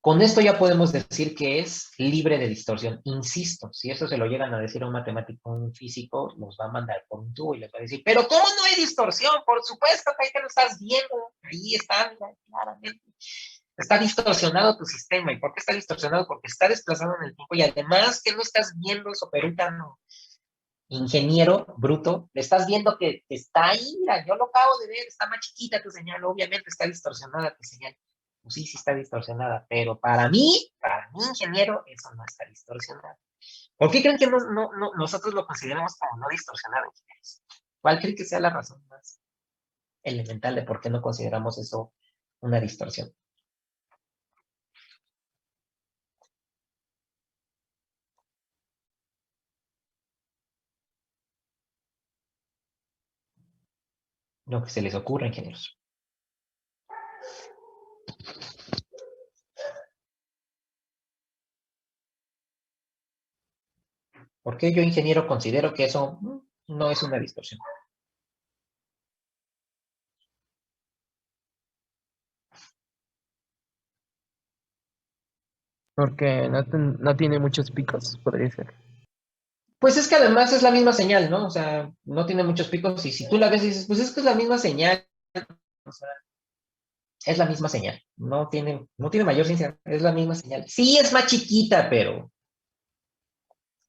Con esto ya podemos decir que es libre de distorsión. Insisto, si eso se lo llegan a decir a un matemático o un físico, los va a mandar por un tubo y les va a decir, pero ¿cómo no hay distorsión? Por supuesto que ahí te lo estás viendo. Ahí está, mira, claramente. Está distorsionado tu sistema. ¿Y por qué está distorsionado? Porque está desplazado en el tiempo y además que no estás viendo eso, perútano, ingeniero bruto, le estás viendo que está ahí, mira, yo lo acabo de ver, está más chiquita tu señal, obviamente está distorsionada tu señal. Pues sí, sí está distorsionada, pero para mí, ingeniero, eso no está distorsionado. ¿Por qué creen que nosotros lo consideramos como no distorsionado, ingenieros? ¿Cuál creen que sea la razón más elemental de por qué no consideramos eso una distorsión? Lo que se les ocurra, ingenieros. ¿Por qué yo, ingeniero, considero que eso no es una distorsión? Porque no tiene muchos picos, podría ser. Pues es que además es la misma señal, ¿no? O sea, no tiene muchos picos y si tú la ves y dices, pues es que es la misma señal, o sea, es la misma señal, no tiene mayor ciencia, es la misma señal. Sí es más chiquita, pero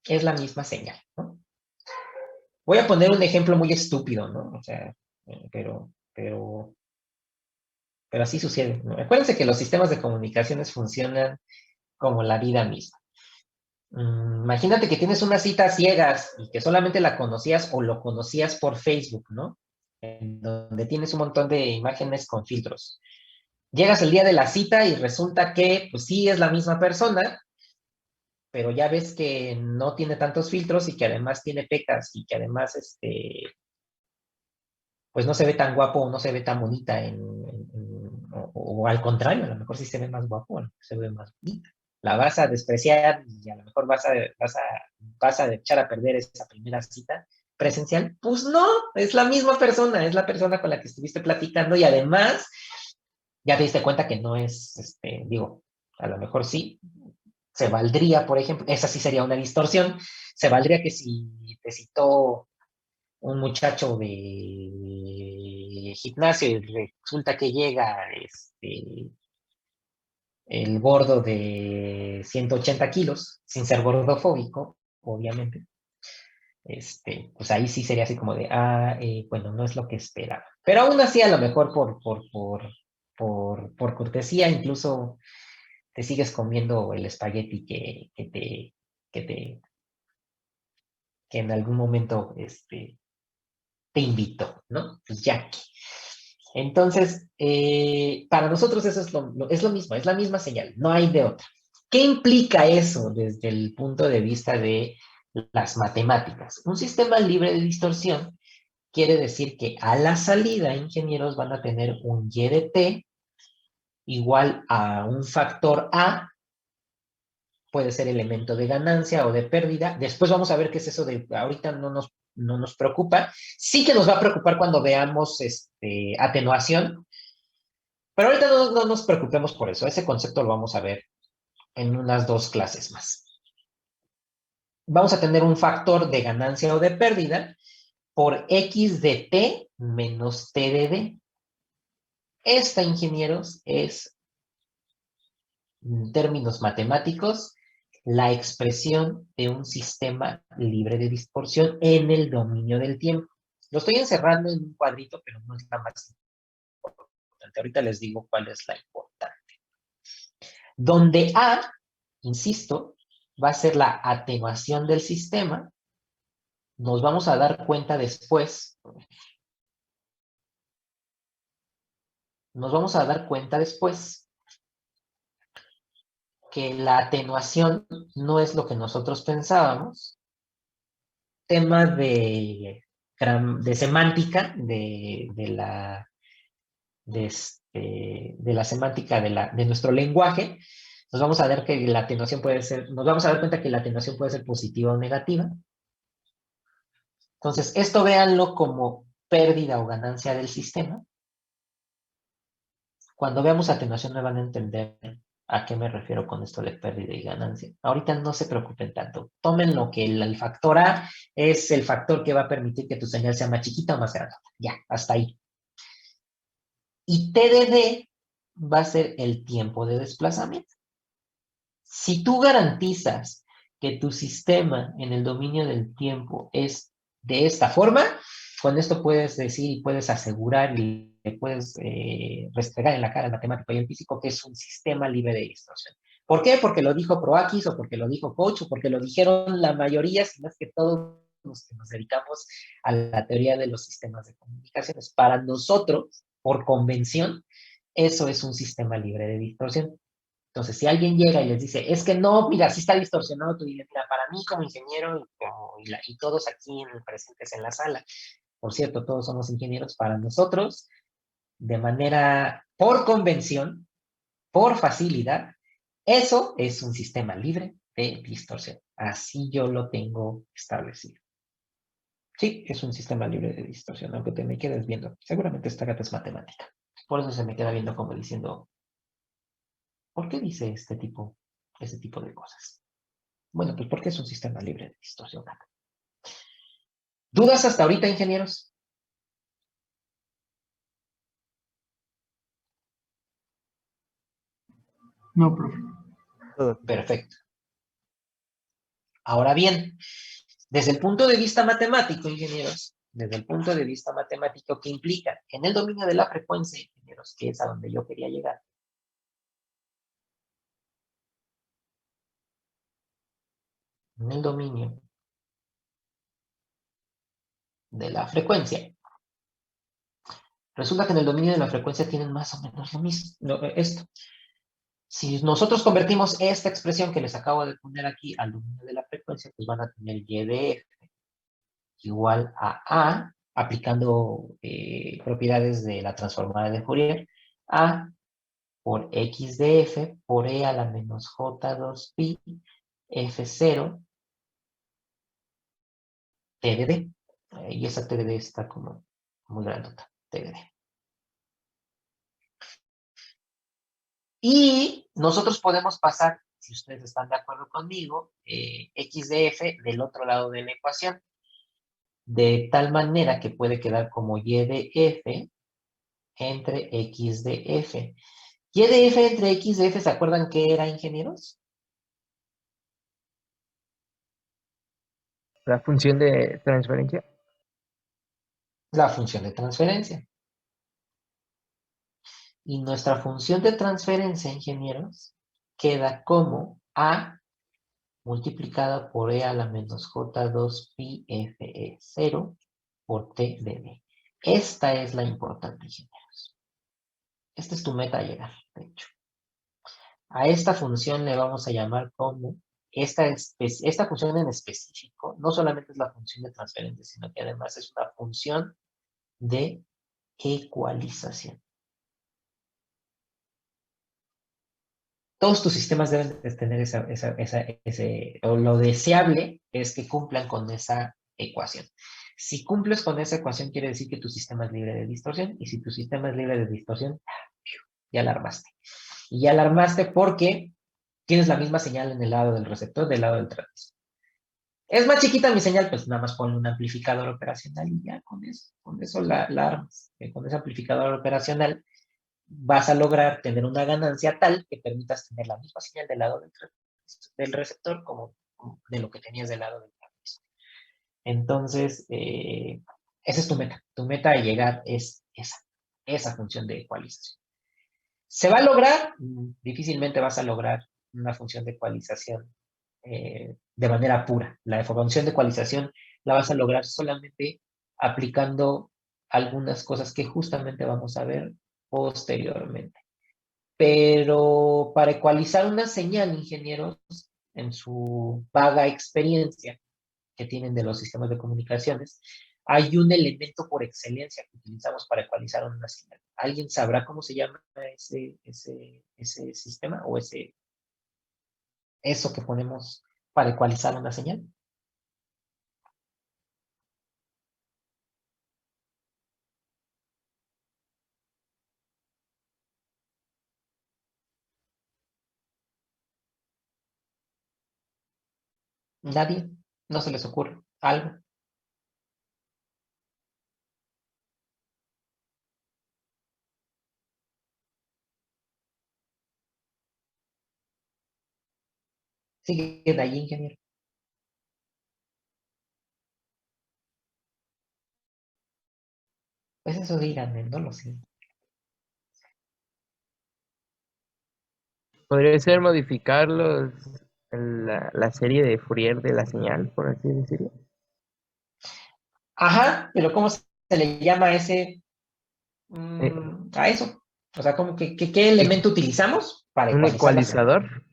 es la misma señal, ¿no? Voy a poner un ejemplo muy estúpido, ¿no? O sea, pero así sucede, ¿no? Acuérdense que los sistemas de comunicaciones funcionan como la vida misma. Imagínate que tienes una cita ciegas y que solamente la conocías o lo conocías por Facebook, ¿no? En donde tienes un montón de imágenes con filtros. Llegas el día de la cita y resulta que, pues sí, es la misma persona, pero ya ves que no tiene tantos filtros y que además tiene pecas y que además, pues no se ve tan guapo o no se ve tan bonita o al contrario, a lo mejor sí se ve más guapo, a lo mejor se ve más bonita. La vas a despreciar y a lo mejor vas a echar a perder esa primera cita presencial. Pues no, es la misma persona, es la persona con la que estuviste platicando y además ya te diste cuenta que no es, digo, a lo mejor sí, se valdría, por ejemplo, esa sí sería una distorsión, se valdría que si te citó un muchacho de gimnasio y resulta que llega el gordo de 180 kilos, sin ser gordofóbico, obviamente, pues ahí sí sería así como de, bueno, no es lo que esperaba. Pero aún así, a lo mejor por cortesía, incluso te sigues comiendo el espagueti que en algún momento te invitó, ¿no? Pues ya que. Entonces, para nosotros eso es lo mismo, es la misma señal, no hay de otra. ¿Qué implica eso desde el punto de vista de las matemáticas? Un sistema libre de distorsión quiere decir que a la salida, ingenieros van a tener un y de t igual a un factor a, puede ser elemento de ganancia o de pérdida. Después vamos a ver qué es eso de, ahorita no nos preocupa. Sí que nos va a preocupar cuando veamos atenuación, pero ahorita no nos preocupemos por eso. Ese concepto lo vamos a ver en unas 2 clases más. Vamos a tener un factor de ganancia o de pérdida por x de t menos t de d. Esta, ingenieros, es, en términos matemáticos, la expresión de un sistema libre de distorsión en el dominio del tiempo. Lo estoy encerrando en un cuadrito, pero no es la más importante. Ahorita les digo cuál es la importante. Donde A, insisto, va a ser la atenuación del sistema. Nos vamos a dar cuenta después. Que la atenuación no es lo que nosotros pensábamos. Tema de semántica, de la semántica de nuestro lenguaje, nos vamos a dar que la atenuación nos vamos a dar cuenta que la atenuación puede ser positiva o negativa. Entonces, esto véanlo como pérdida o ganancia del sistema. Cuando veamos atenuación me van a entender ¿A qué me refiero con esto de pérdida y ganancia? Ahorita no se preocupen tanto. Tomen lo que el factor A es el factor que va a permitir que tu señal sea más chiquita o más grande. Ya, hasta ahí. Y TDD va a ser el tiempo de desplazamiento. Si tú garantizas que tu sistema en el dominio del tiempo es de esta forma, con esto puedes decir y puedes asegurar y le puedes restregar en la cara al matemático y al físico que es un sistema libre de distorsión. ¿Por qué? Porque lo dijo Proakis o porque lo dijo Coach o porque lo dijeron la mayoría, si no es que todos los que nos dedicamos a la teoría de los sistemas de comunicaciones. Para nosotros, por convención, eso es un sistema libre de distorsión. Entonces, si alguien llega y les dice, es que no, mira, sí está distorsionado, tú dices, mira, para mí como ingeniero y todos aquí presentes en la sala, por cierto, todos somos ingenieros, para nosotros, de manera, por convención, por facilidad, eso es un sistema libre de distorsión. Así yo lo tengo establecido. Sí, es un sistema libre de distorsión, aunque te me quedes viendo. Seguramente esta gata es matemática. Por eso se me queda viendo como diciendo, ¿por qué dice ese tipo de cosas? Bueno, pues porque es un sistema libre de distorsión. ¿Dudas hasta ahorita, ingenieros? No, profe. Todo. Perfecto. Ahora bien, desde el punto de vista matemático, ingenieros, desde el punto de vista matemático, ¿qué implica? En el dominio de la frecuencia, ingenieros, que es a donde yo quería llegar. En el dominio de la frecuencia. Resulta que en el dominio de la frecuencia tienen más o menos lo mismo, esto. Si nosotros convertimos esta expresión que les acabo de poner aquí al dominio de la frecuencia, pues van a tener y de f igual a aplicando propiedades de la transformada de Fourier, a por x de f por e a la menos j2 pi f0 t de d. Y esa t de d está como muy grandota, t de d. Y nosotros podemos pasar, si ustedes están de acuerdo conmigo, x de f del otro lado de la ecuación, de tal manera que puede quedar como y de f entre x de f. Y de f entre x de f, ¿se acuerdan qué era, ingenieros? La función de transferencia. La función de transferencia. Y nuestra función de transferencia, ingenieros, queda como a multiplicada por e a la menos j2 pi fe 0 por t de d. Esta es la importante, ingenieros. Esta es tu meta a llegar, de hecho. A esta función le vamos a llamar como, esta función en específico, no solamente es la función de transferencia, sino que además es una función de ecualización. Todos tus sistemas deben de tener o lo deseable es que cumplan con esa ecuación. Si cumples con esa ecuación, quiere decir que tu sistema es libre de distorsión, y si tu sistema es libre de distorsión, ya la armaste. Y ya la armaste porque tienes la misma señal en el lado del receptor, del lado del transmisor. ¿Es más chiquita mi señal? Pues nada más ponle un amplificador operacional y ya con eso la armas. Con ese amplificador operacional vas a lograr tener una ganancia tal que permitas tener la misma señal del lado del receptor como de lo que tenías del lado del transmisor. Entonces, esa es tu meta. Tu meta de llegar es esa función de ecualización. ¿Se va a lograr? Difícilmente vas a lograr una función de ecualización de manera pura. La función de ecualización la vas a lograr solamente aplicando algunas cosas que justamente vamos a ver posteriormente. Pero para ecualizar una señal, ingenieros, en su vaga experiencia que tienen de los sistemas de comunicaciones, hay un elemento por excelencia que utilizamos para ecualizar una señal. ¿Alguien sabrá cómo se llama ese sistema o eso que ponemos para ecualizar una señal? Nadie, no se les ocurre algo. Siguen ahí, ingeniero. Pues eso díganme, no lo sé. Podría ser modificar la serie de Fourier de la señal, por así decirlo. Ajá, pero ¿cómo se le llama a ese, Eh, a eso? O sea, ¿qué elemento utilizamos para un ecualizar la señal? ecualizador.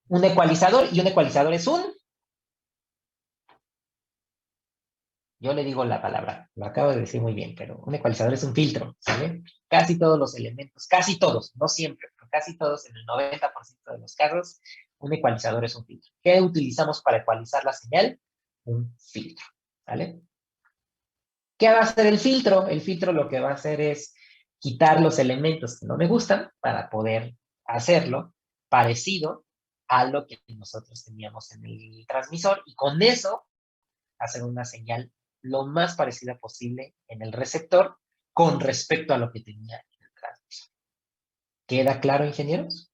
Un ecualizador, y un ecualizador es yo le digo la palabra, lo acabo de decir muy bien, pero un ecualizador es un filtro, ¿sale? Casi todos los elementos, casi todos, no siempre, pero casi todos, en el 90% de los casos, un ecualizador es un filtro. ¿Qué utilizamos para ecualizar la señal? Un filtro, ¿vale? ¿Qué va a hacer el filtro? El filtro lo que va a hacer es quitar los elementos que no me gustan para poder hacerlo parecido a lo que nosotros teníamos en el transmisor, y con eso hacer una señal lo más parecida posible en el receptor con respecto a lo que tenía en el transmisor. ¿Queda claro, ingenieros?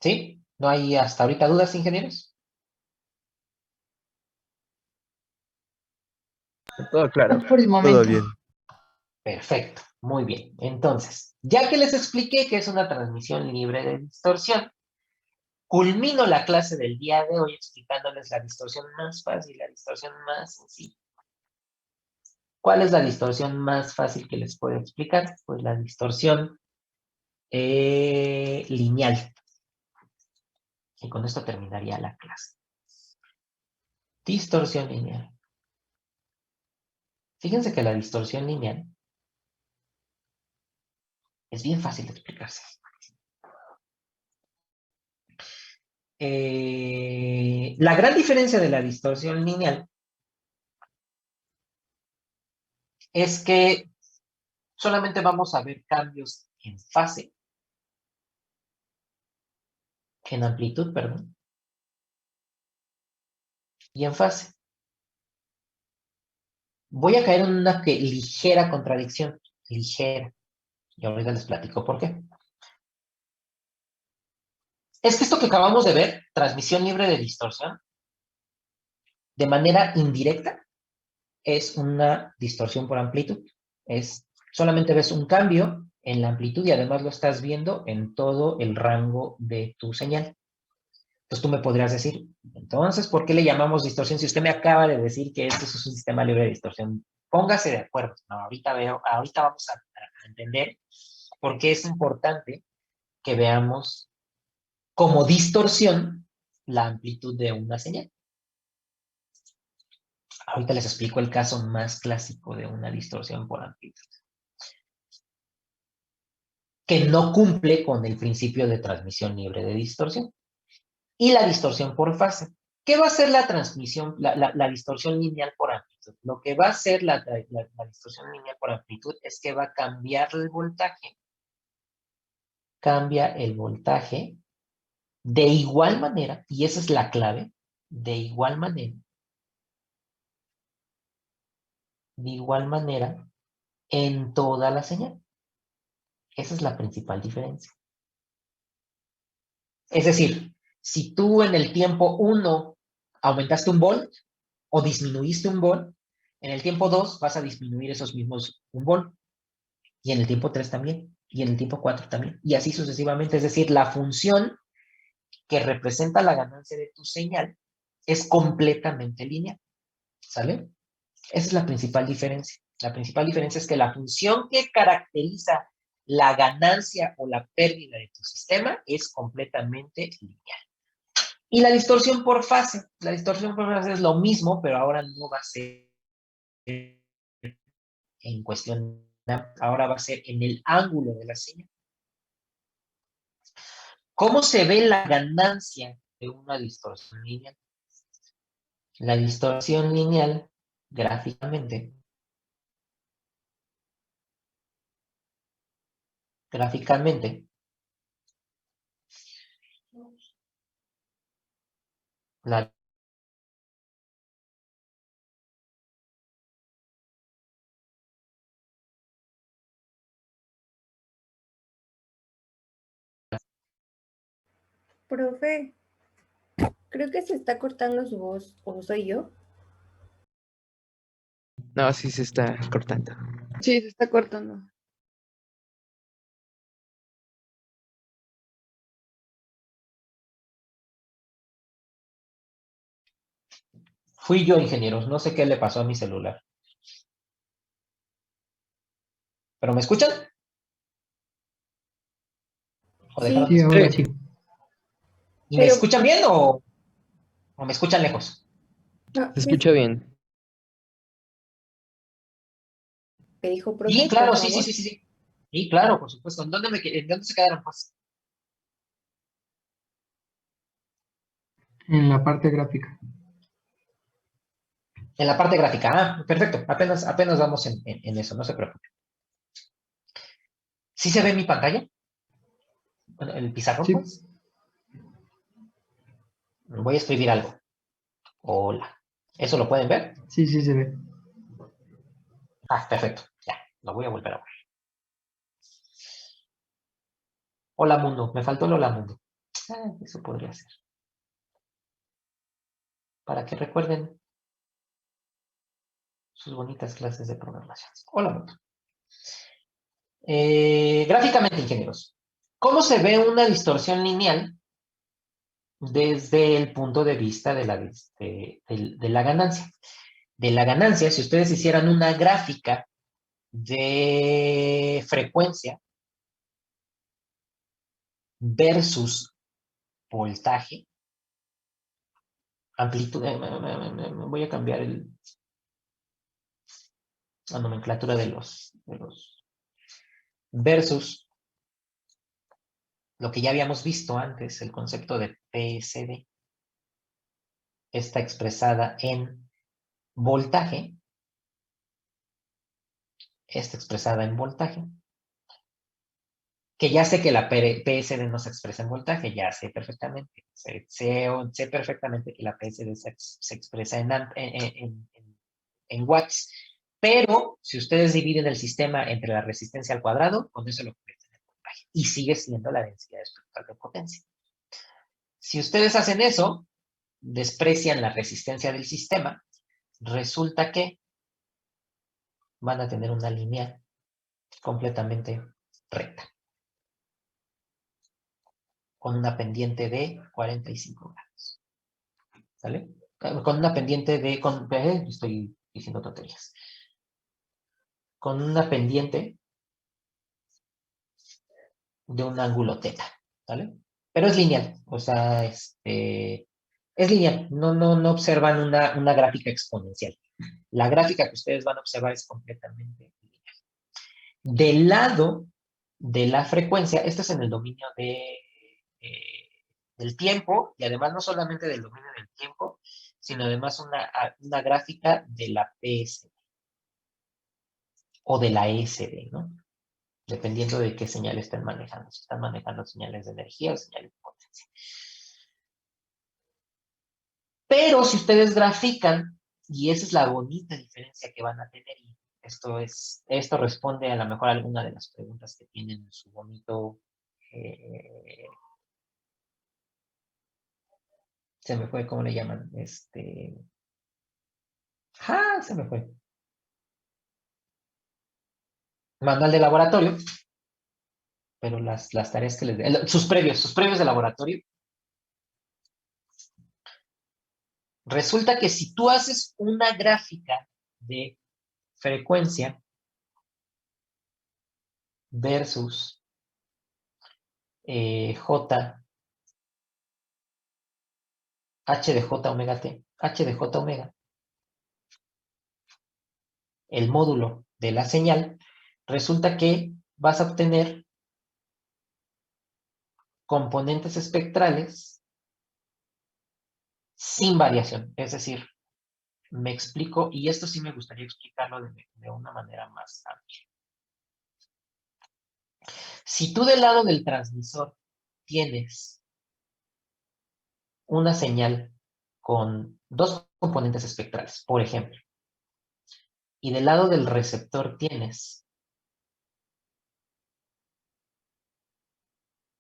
¿Sí? ¿No hay hasta ahorita dudas, ingenieros? Todo claro. Por el Todo momento. bien. Perfecto, muy bien. Entonces, ya que les expliqué que es una transmisión libre de distorsión, culmino la clase del día de hoy explicándoles la distorsión más fácil, la distorsión más sencilla. ¿Cuál es la distorsión más fácil que les puedo explicar? Pues la distorsión lineal. Y con esto terminaría la clase. Distorsión lineal. Fíjense que la distorsión lineal es bien fácil de explicarse. La gran diferencia de la distorsión lineal es que solamente vamos a ver cambios en fase, en amplitud, perdón, y en fase. Voy a caer en una ligera contradicción, ligera, y ahorita les platico por qué. Es que esto que acabamos de ver, transmisión libre de distorsión, de manera indirecta, es una distorsión por amplitud. Solamente ves un cambio en la amplitud y además lo estás viendo en todo el rango de tu señal. Entonces tú me podrías decir, entonces, ¿por qué le llamamos distorsión si usted me acaba de decir que esto es un sistema libre de distorsión? Póngase de acuerdo. No, ahorita vamos a entender por qué es importante que veamos como distorsión la amplitud de una señal. Ahorita les explico el caso más clásico de una distorsión por amplitud, que no cumple con el principio de transmisión libre de distorsión. Y la distorsión por fase. ¿Qué va a hacer la transmisión, la distorsión lineal por amplitud? Lo que va a hacer la distorsión lineal por amplitud es que va a cambiar el voltaje. Cambia el voltaje de igual manera, y esa es la clave, de igual manera en toda la señal. Esa es la principal diferencia. Es decir, si tú en el tiempo 1 aumentaste un volt o disminuiste un volt, en el tiempo 2 vas a disminuir esos mismos un volt. Y en el tiempo 3 también. Y en el tiempo 4 también. Y así sucesivamente. Es decir, la función que representa la ganancia de tu señal es completamente lineal. ¿Sale? Esa es la principal diferencia. La principal diferencia es que la función que caracteriza la ganancia o la pérdida de tu sistema es completamente lineal. Y la distorsión por fase. La distorsión por fase es lo mismo, pero ahora no va a ser en cuestión, ahora va a ser en el ángulo de la señal. ¿Cómo se ve la ganancia de una distorsión lineal? La distorsión lineal, gráficamente, Gráficamente, la Profe, creo que se está cortando su voz, ¿o soy yo? No, sí se está cortando. Sí, se está cortando. fui yo, ingenieros. No sé qué le pasó a mi celular. ¿Pero me escuchan? ¿O dejaron Sí, de Sí, ahora escuchar? sí. ¿Y me pero escuchan bien o me escuchan lejos? no, Se sí, escucha bien. me dijo, Sí, profe, por claro, sí, sí, favor. sí, sí, sí. Sí, claro, por supuesto. ¿En dónde se quedaron, pues? En la parte gráfica. En la parte gráfica. Ah, perfecto. Apenas vamos en eso, no se preocupe. ¿Sí se ve mi pantalla? Bueno, el pizarrón, Sí, pues. Voy a escribir algo. Hola. ¿Eso lo pueden ver? sí, sí se ve. Ah, perfecto. Ya, lo voy a volver a ver. Hola mundo. Me faltó el hola mundo. Ah, eso podría ser. Para que recuerden sus bonitas clases de programación. Hola mundo. Gráficamente, ingenieros. ¿Cómo se ve una distorsión lineal desde el punto de vista de la ganancia? De la ganancia, si ustedes hicieran una gráfica de frecuencia versus voltaje, amplitud, voy a cambiar la nomenclatura de los versus lo que ya habíamos visto antes, el concepto de PSD, está expresada en voltaje, está expresada en voltaje, que ya sé que la PSD no se expresa en voltaje, ya sé perfectamente, sé perfectamente que la PSD se expresa en watts, pero si ustedes dividen el sistema entre la resistencia al cuadrado, con eso lo convierten en voltaje, y sigue siendo la densidad espectral de potencia. Si ustedes hacen eso, desprecian la resistencia del sistema, resulta que van a tener una línea completamente recta, con una pendiente de 45 grados. ¿Sale? Con una pendiente de... estoy diciendo tonterías. Con una pendiente de un ángulo teta. ¿Vale? Pero es lineal. O sea, es lineal. No observan una gráfica exponencial. La gráfica que ustedes van a observar es completamente lineal. Del lado de la frecuencia, esto es en el dominio del tiempo, y además no solamente del dominio del tiempo, sino además una gráfica de la PS o de la SD, ¿no? Dependiendo de qué señal estén manejando. Si están manejando señales de energía o señales de potencia. Pero si ustedes grafican, y esa es la bonita diferencia que van a tener, y esto responde a lo mejor a alguna de las preguntas que tienen en su bonito... se me fue, ¿cómo le llaman? Se me fue. Manual de laboratorio, pero las tareas que les... sus previos de laboratorio. Resulta que si tú haces una gráfica de frecuencia versus J, H de J omega T, H de J omega, el módulo de la señal, resulta que vas a obtener componentes espectrales sin variación. Es decir, me explico, y esto sí me gustaría explicarlo de una manera más amplia. Si tú del lado del transmisor tienes una señal con dos componentes espectrales, por ejemplo, y del lado del receptor tienes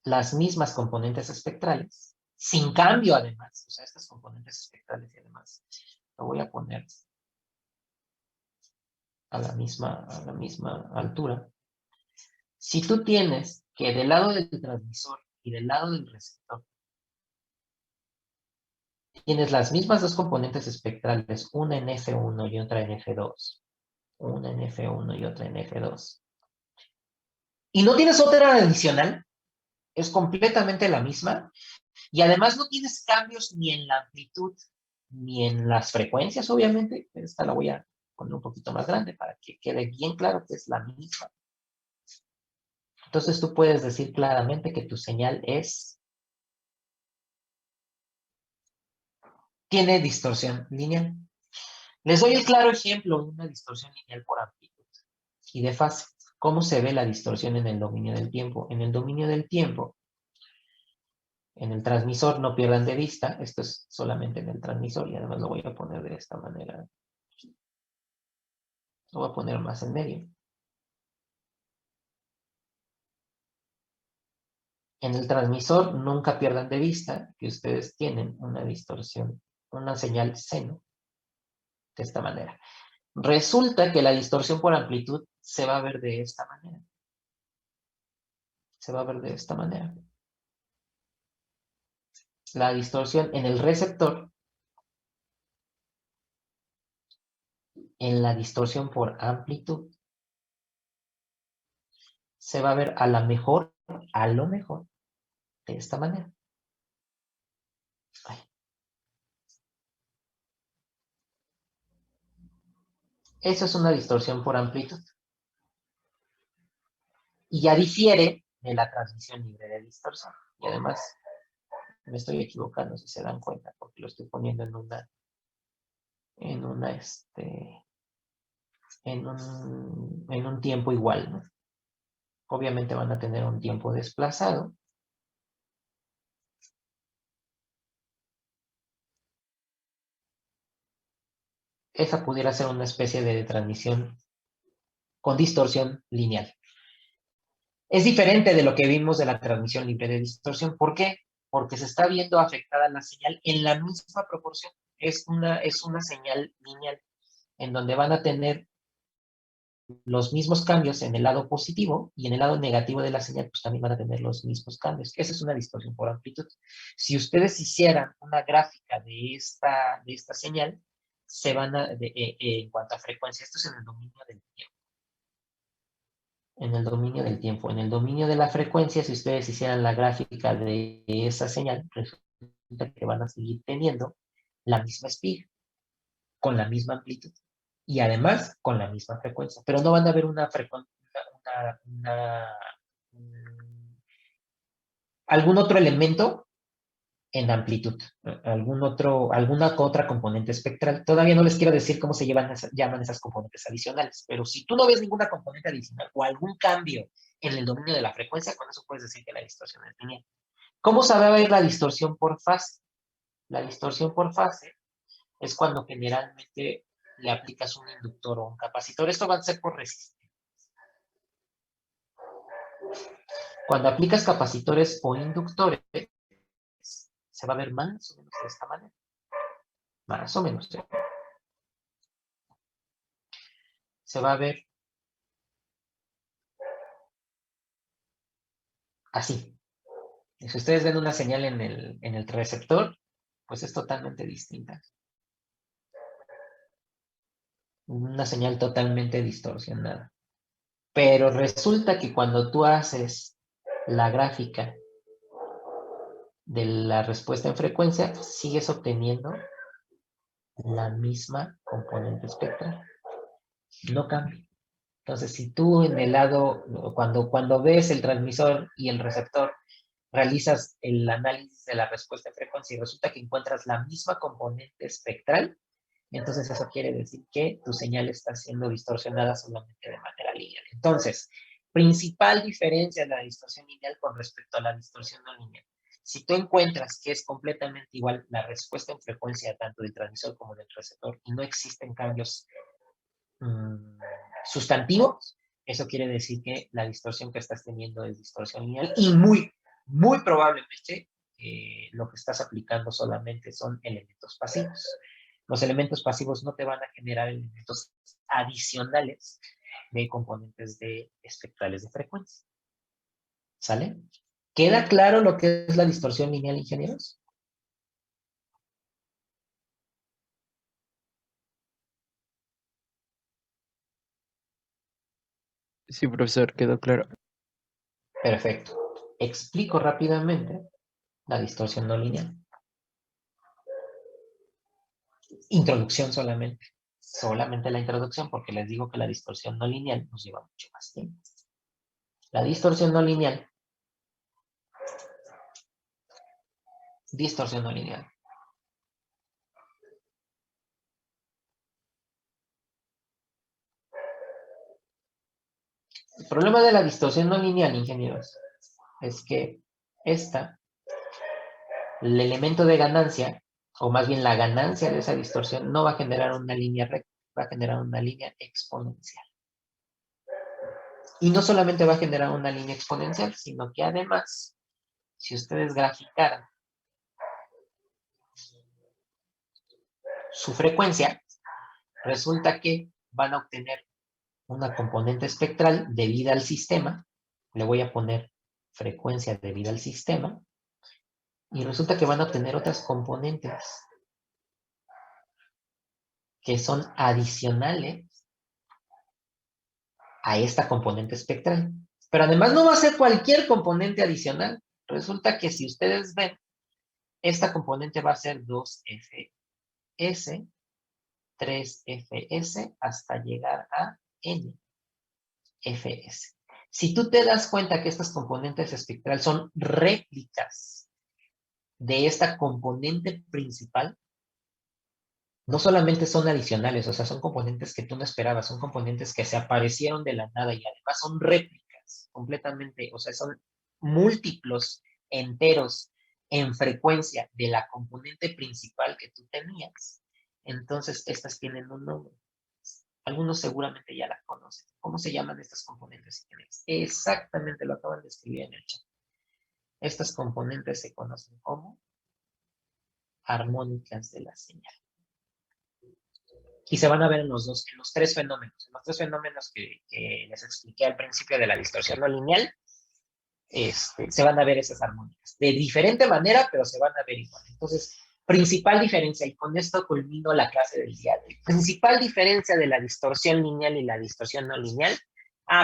las mismas componentes espectrales, sin cambio además, o sea, estas componentes espectrales y además, lo voy a poner a la misma altura. Si tú tienes que del lado del transmisor y del lado del receptor tienes las mismas dos componentes espectrales, una en F1 y otra en F2, una en F1 y otra en F2, y no tienes otra adicional, es completamente la misma, y además no tienes cambios ni en la amplitud ni en las frecuencias, obviamente. Esta la voy a poner un poquito más grande para que quede bien claro que es la misma. Entonces tú puedes decir claramente que tu señal tiene distorsión lineal. Les doy el claro ejemplo de una distorsión lineal por amplitud y de fase. ¿Cómo se ve la distorsión en el dominio del tiempo? En el dominio del tiempo, en el transmisor, no pierdan de vista, esto es solamente en el transmisor y además lo voy a poner de esta manera. Lo voy a poner más en medio. En el transmisor nunca pierdan de vista que ustedes tienen una distorsión, una señal seno, de esta manera. Resulta que la distorsión por amplitud se va a ver de esta manera. Se va a ver de esta manera. La distorsión en el receptor, en la distorsión por amplitud, se va a ver a lo mejor, de esta manera. Ay. Eso es una distorsión por amplitud. Y ya difiere de la transmisión libre de distorsión. Y además, me estoy equivocando si se dan cuenta, porque lo estoy poniendo en un tiempo igual, ¿no? Obviamente van a tener un tiempo desplazado. Esa pudiera ser una especie de transmisión con distorsión lineal. Es diferente de lo que vimos de la transmisión libre de distorsión. ¿Por qué? Porque se está viendo afectada la señal en la misma proporción. Es una señal lineal en donde van a tener los mismos cambios en el lado positivo y en el lado negativo de la señal, pues también van a tener los mismos cambios. Esa es una distorsión por amplitud. Si ustedes hicieran una gráfica de esta señal, se van a, en cuanto a frecuencia, esto es en el dominio del tiempo. En el dominio del tiempo. En el dominio de la frecuencia, si ustedes hicieran la gráfica de esa señal, resulta que van a seguir teniendo la misma espiga, con la misma amplitud. Y además con la misma frecuencia, pero no van a ver algún otro elemento en amplitud, alguna otra componente espectral. Todavía no les quiero decir cómo se llaman esas componentes adicionales, pero si tú no ves ninguna componente adicional o algún cambio en el dominio de la frecuencia, con eso puedes decir que la distorsión es lineal. ¿Cómo se va a ver la distorsión por fase? La distorsión por fase es cuando generalmente le aplicas un inductor o un capacitor. Esto va a ser por resistencia. Cuando aplicas capacitores o inductores, se va a ver más o menos de esta manera. Más o menos. Se va a ver así. Si ustedes ven una señal en el receptor, pues es totalmente distinta. Una señal totalmente distorsionada. Pero resulta que cuando tú haces la gráfica de la respuesta en frecuencia, sigues obteniendo la misma componente espectral. No cambia. Entonces, si tú en el lado, cuando ves el transmisor y el receptor, realizas el análisis de la respuesta en frecuencia y resulta que encuentras la misma componente espectral, entonces eso quiere decir que tu señal está siendo distorsionada solamente de manera lineal. Entonces, Principal diferencia de la distorsión lineal con respecto a la distorsión no lineal. Si tú encuentras que es completamente igual la respuesta en frecuencia tanto del transmisor como del receptor y no existen cambios sustantivos, eso quiere decir que la distorsión que estás teniendo es distorsión lineal y muy probablemente lo que estás aplicando solamente son elementos pasivos. Los elementos pasivos no te van a generar elementos adicionales de componentes espectrales de frecuencia. ¿Sale? ¿Queda claro lo que es la distorsión lineal, ingenieros? Sí, profesor, quedó claro. Perfecto. Explico rápidamente la distorsión no lineal. Introducción solamente. Solamente la introducción, porque les digo que la distorsión no lineal nos lleva mucho más tiempo. La distorsión no lineal. Distorsión no lineal. El problema de la distorsión no lineal, ingenieros, es que el elemento de ganancia, o más bien la ganancia de esa distorsión, no va a generar una línea recta, va a generar una línea exponencial. Y no solamente va a generar una línea exponencial, sino que además, si ustedes graficaran su frecuencia, resulta que van a obtener una componente espectral debida al sistema. Le voy a poner frecuencia debida al sistema. Y resulta que van a obtener otras componentes que son adicionales a esta componente espectral. Pero además no va a ser cualquier componente adicional. Resulta que si ustedes ven, esta componente va a ser 2fs, 3fs, hasta llegar a nfs. Si tú te das cuenta que estas componentes espectrales son réplicas de esta componente principal, no solamente son adicionales, o sea, son componentes que tú no esperabas, son componentes que se aparecieron de la nada y además son réplicas completamente, o sea, son múltiplos enteros en frecuencia de la componente principal que tú tenías. Entonces, estas tienen un nombre. Algunos seguramente ya la conocen. ¿Cómo se llaman estas componentes? Exactamente lo acaban de escribir en el chat. Estas componentes se conocen como armónicas de la señal. Y se van a ver en los tres fenómenos. En los tres fenómenos que les expliqué al principio de la distorsión no lineal, se van a ver esas armónicas. De diferente manera, pero se van a ver igual. Entonces, principal diferencia, y con esto culmino la clase del día de hoy. Principal diferencia de la distorsión lineal y la distorsión no lineal.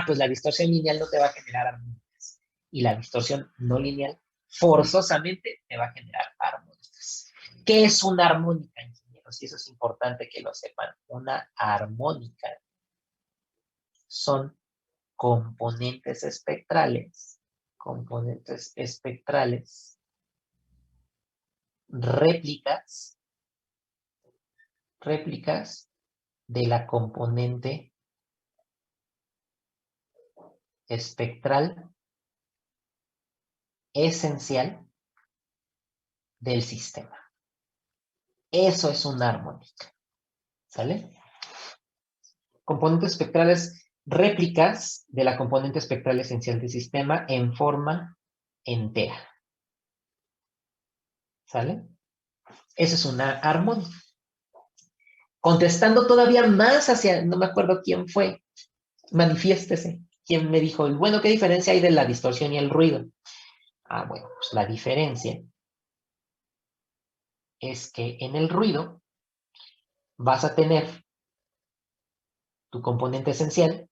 Pues la distorsión lineal no te va a generar armónicas. Y la distorsión no lineal forzosamente te va a generar armónicas. ¿Qué es una armónica, ingenieros? Y eso es importante que lo sepan. Una armónica son componentes espectrales, réplicas de la componente espectral esencial del sistema. Eso es una armónica. ¿Sale? Componentes espectrales, réplicas de la componente espectral esencial del sistema en forma entera. ¿Sale? Eso es una armónica. Contestando todavía más hacia, no me acuerdo quién fue, manifiéstese. ¿Quién me dijo? Bueno, ¿qué diferencia hay de la distorsión y el ruido? Bueno, pues la diferencia es que en el ruido vas a tener tu componente esencial.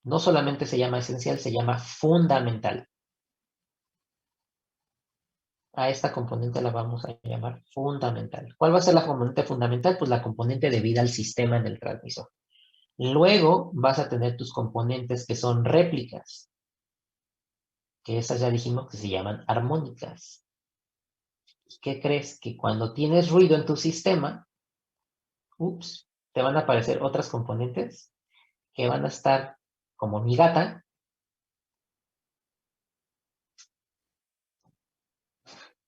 No solamente se llama esencial, se llama fundamental. A esta componente la vamos a llamar fundamental. ¿Cuál va a ser la componente fundamental? Pues la componente debida al sistema en el transmisor. Luego vas a tener tus componentes que son réplicas, que esas ya dijimos que se llaman armónicas. ¿Qué crees? Que cuando tienes ruido en tu sistema, te van a aparecer otras componentes que van a estar como mi gata,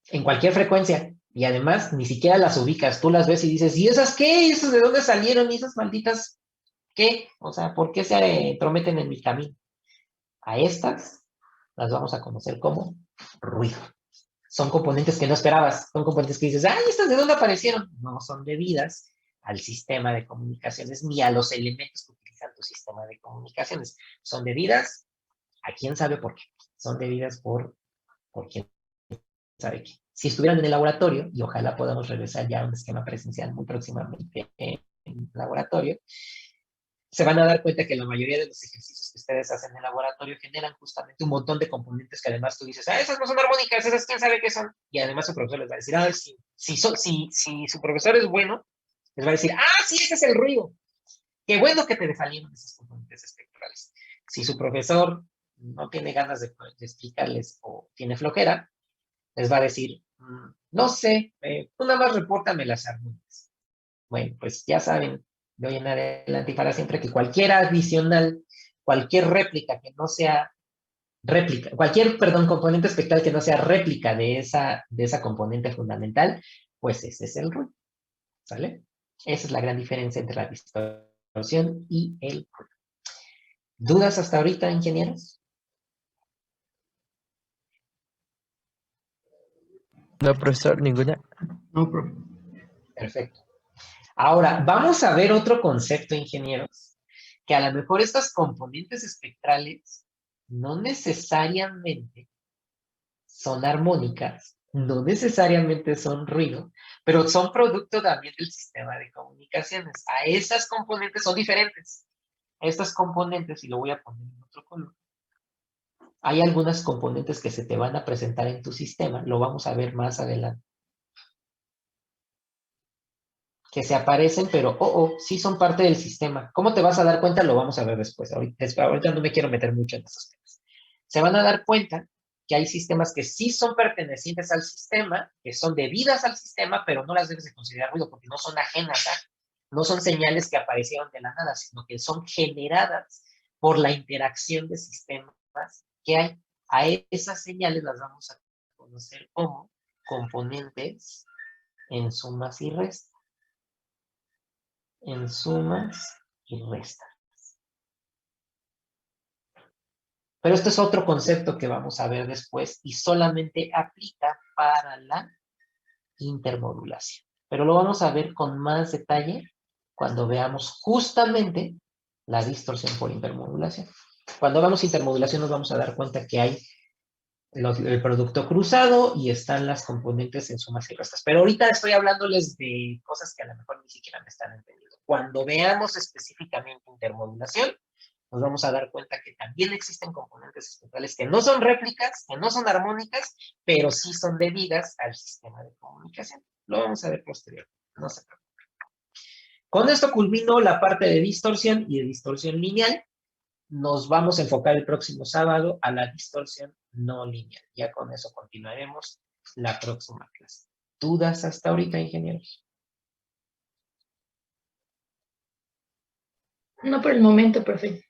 en cualquier frecuencia. Y además, ni siquiera las ubicas. Tú las ves y dices, ¿y esas qué? ¿Y esas de dónde salieron? ¿Y esas malditas qué? O sea, ¿por qué se entrometen en mi camino? A estas las vamos a conocer como ruido. Son componentes que no esperabas. Son componentes que dices, ¡ay, estas de dónde aparecieron! No son debidas al sistema de comunicaciones ni a los elementos que utiliza tu sistema de comunicaciones. Son debidas a quién sabe por qué. Son debidas por quién sabe qué. Si estuvieran en el laboratorio, y ojalá podamos regresar ya a un esquema presencial muy próximamente en el laboratorio, se van a dar cuenta que la mayoría de los ejercicios que ustedes hacen en el laboratorio generan justamente un montón de componentes que además tú dices, esas no son armónicas, esas quién sabe qué son. Y además su profesor les va a decir, si su profesor es bueno, les va a decir, sí, ese es el ruido. Qué bueno que te salieron esos componentes espectrales. Si su profesor no tiene ganas de explicarles o tiene flojera, les va a decir, no sé, tú nada más repórtame las armónicas. Bueno, pues ya saben, de hoy en adelante y para siempre, que cualquier adicional, cualquier réplica que no sea réplica, componente espectral que no sea réplica de esa componente fundamental, pues ese es el ruido, ¿sale? Esa es la gran diferencia entre la distorsión y el ruido. ¿Dudas hasta ahorita, ingenieros? No, profesor, ninguna. No, profe. Perfecto. Ahora, vamos a ver otro concepto, ingenieros, que a lo mejor estas componentes espectrales no necesariamente son armónicas, no necesariamente son ruido, pero son producto también del sistema de comunicaciones. A esas componentes son diferentes. Estas componentes, y lo voy a poner en otro color, hay algunas componentes que se te van a presentar en tu sistema, lo vamos a ver más adelante, que se aparecen, pero sí son parte del sistema. ¿Cómo te vas a dar cuenta? Lo vamos a ver después. Ahorita no me quiero meter mucho en esos temas. Se van a dar cuenta que hay sistemas que sí son pertenecientes al sistema, que son debidas al sistema, pero no las debes de considerar ruido porque no son ajenas, no son señales que aparecieron de la nada, sino que son generadas por la interacción de sistemas que hay. A esas señales las vamos a conocer como componentes en sumas y restas. En sumas y restas. Pero este es otro concepto que vamos a ver después y solamente aplica para la intermodulación. Pero lo vamos a ver con más detalle cuando veamos justamente la distorsión por intermodulación. Cuando hagamos intermodulación nos vamos a dar cuenta que hay el producto cruzado y están las componentes en sumas y restas. Pero ahorita estoy hablándoles de cosas que a lo mejor ni siquiera me están entendiendo. Cuando veamos específicamente intermodulación, nos vamos a dar cuenta que también existen componentes espectrales que no son réplicas, que no son armónicas, pero sí son debidas al sistema de comunicación. Lo vamos a ver posteriormente, no se preocupen. Con esto culmino la parte de distorsión y de distorsión lineal. Nos vamos a enfocar el próximo sábado a la distorsión no lineal. Ya con eso continuaremos la próxima clase. ¿Dudas hasta ahorita, ingenieros? No por el momento, profe.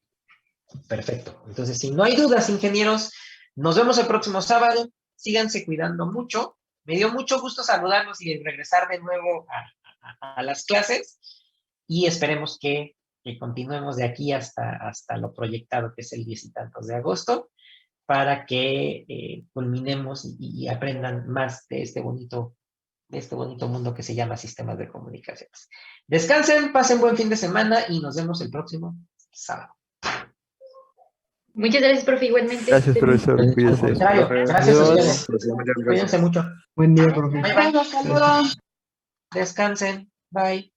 Perfecto. Entonces, si no hay dudas, ingenieros, nos vemos el próximo sábado. Síganse cuidando mucho. Me dio mucho gusto saludarlos y regresar de nuevo a las clases. Y esperemos que continuemos de aquí hasta lo proyectado, que es el 10 y tantos de agosto, para que culminemos y aprendan más de este bonito mundo que se llama sistemas de comunicaciones. Descansen, pasen buen fin de semana y nos vemos el próximo sábado. Muchas gracias, profe, igualmente. Gracias, profesor. Al Cuídese. contrario, gracias a ustedes. Cuídense mucho. Buen día, profe. Bye, bye. Descansen. Bye.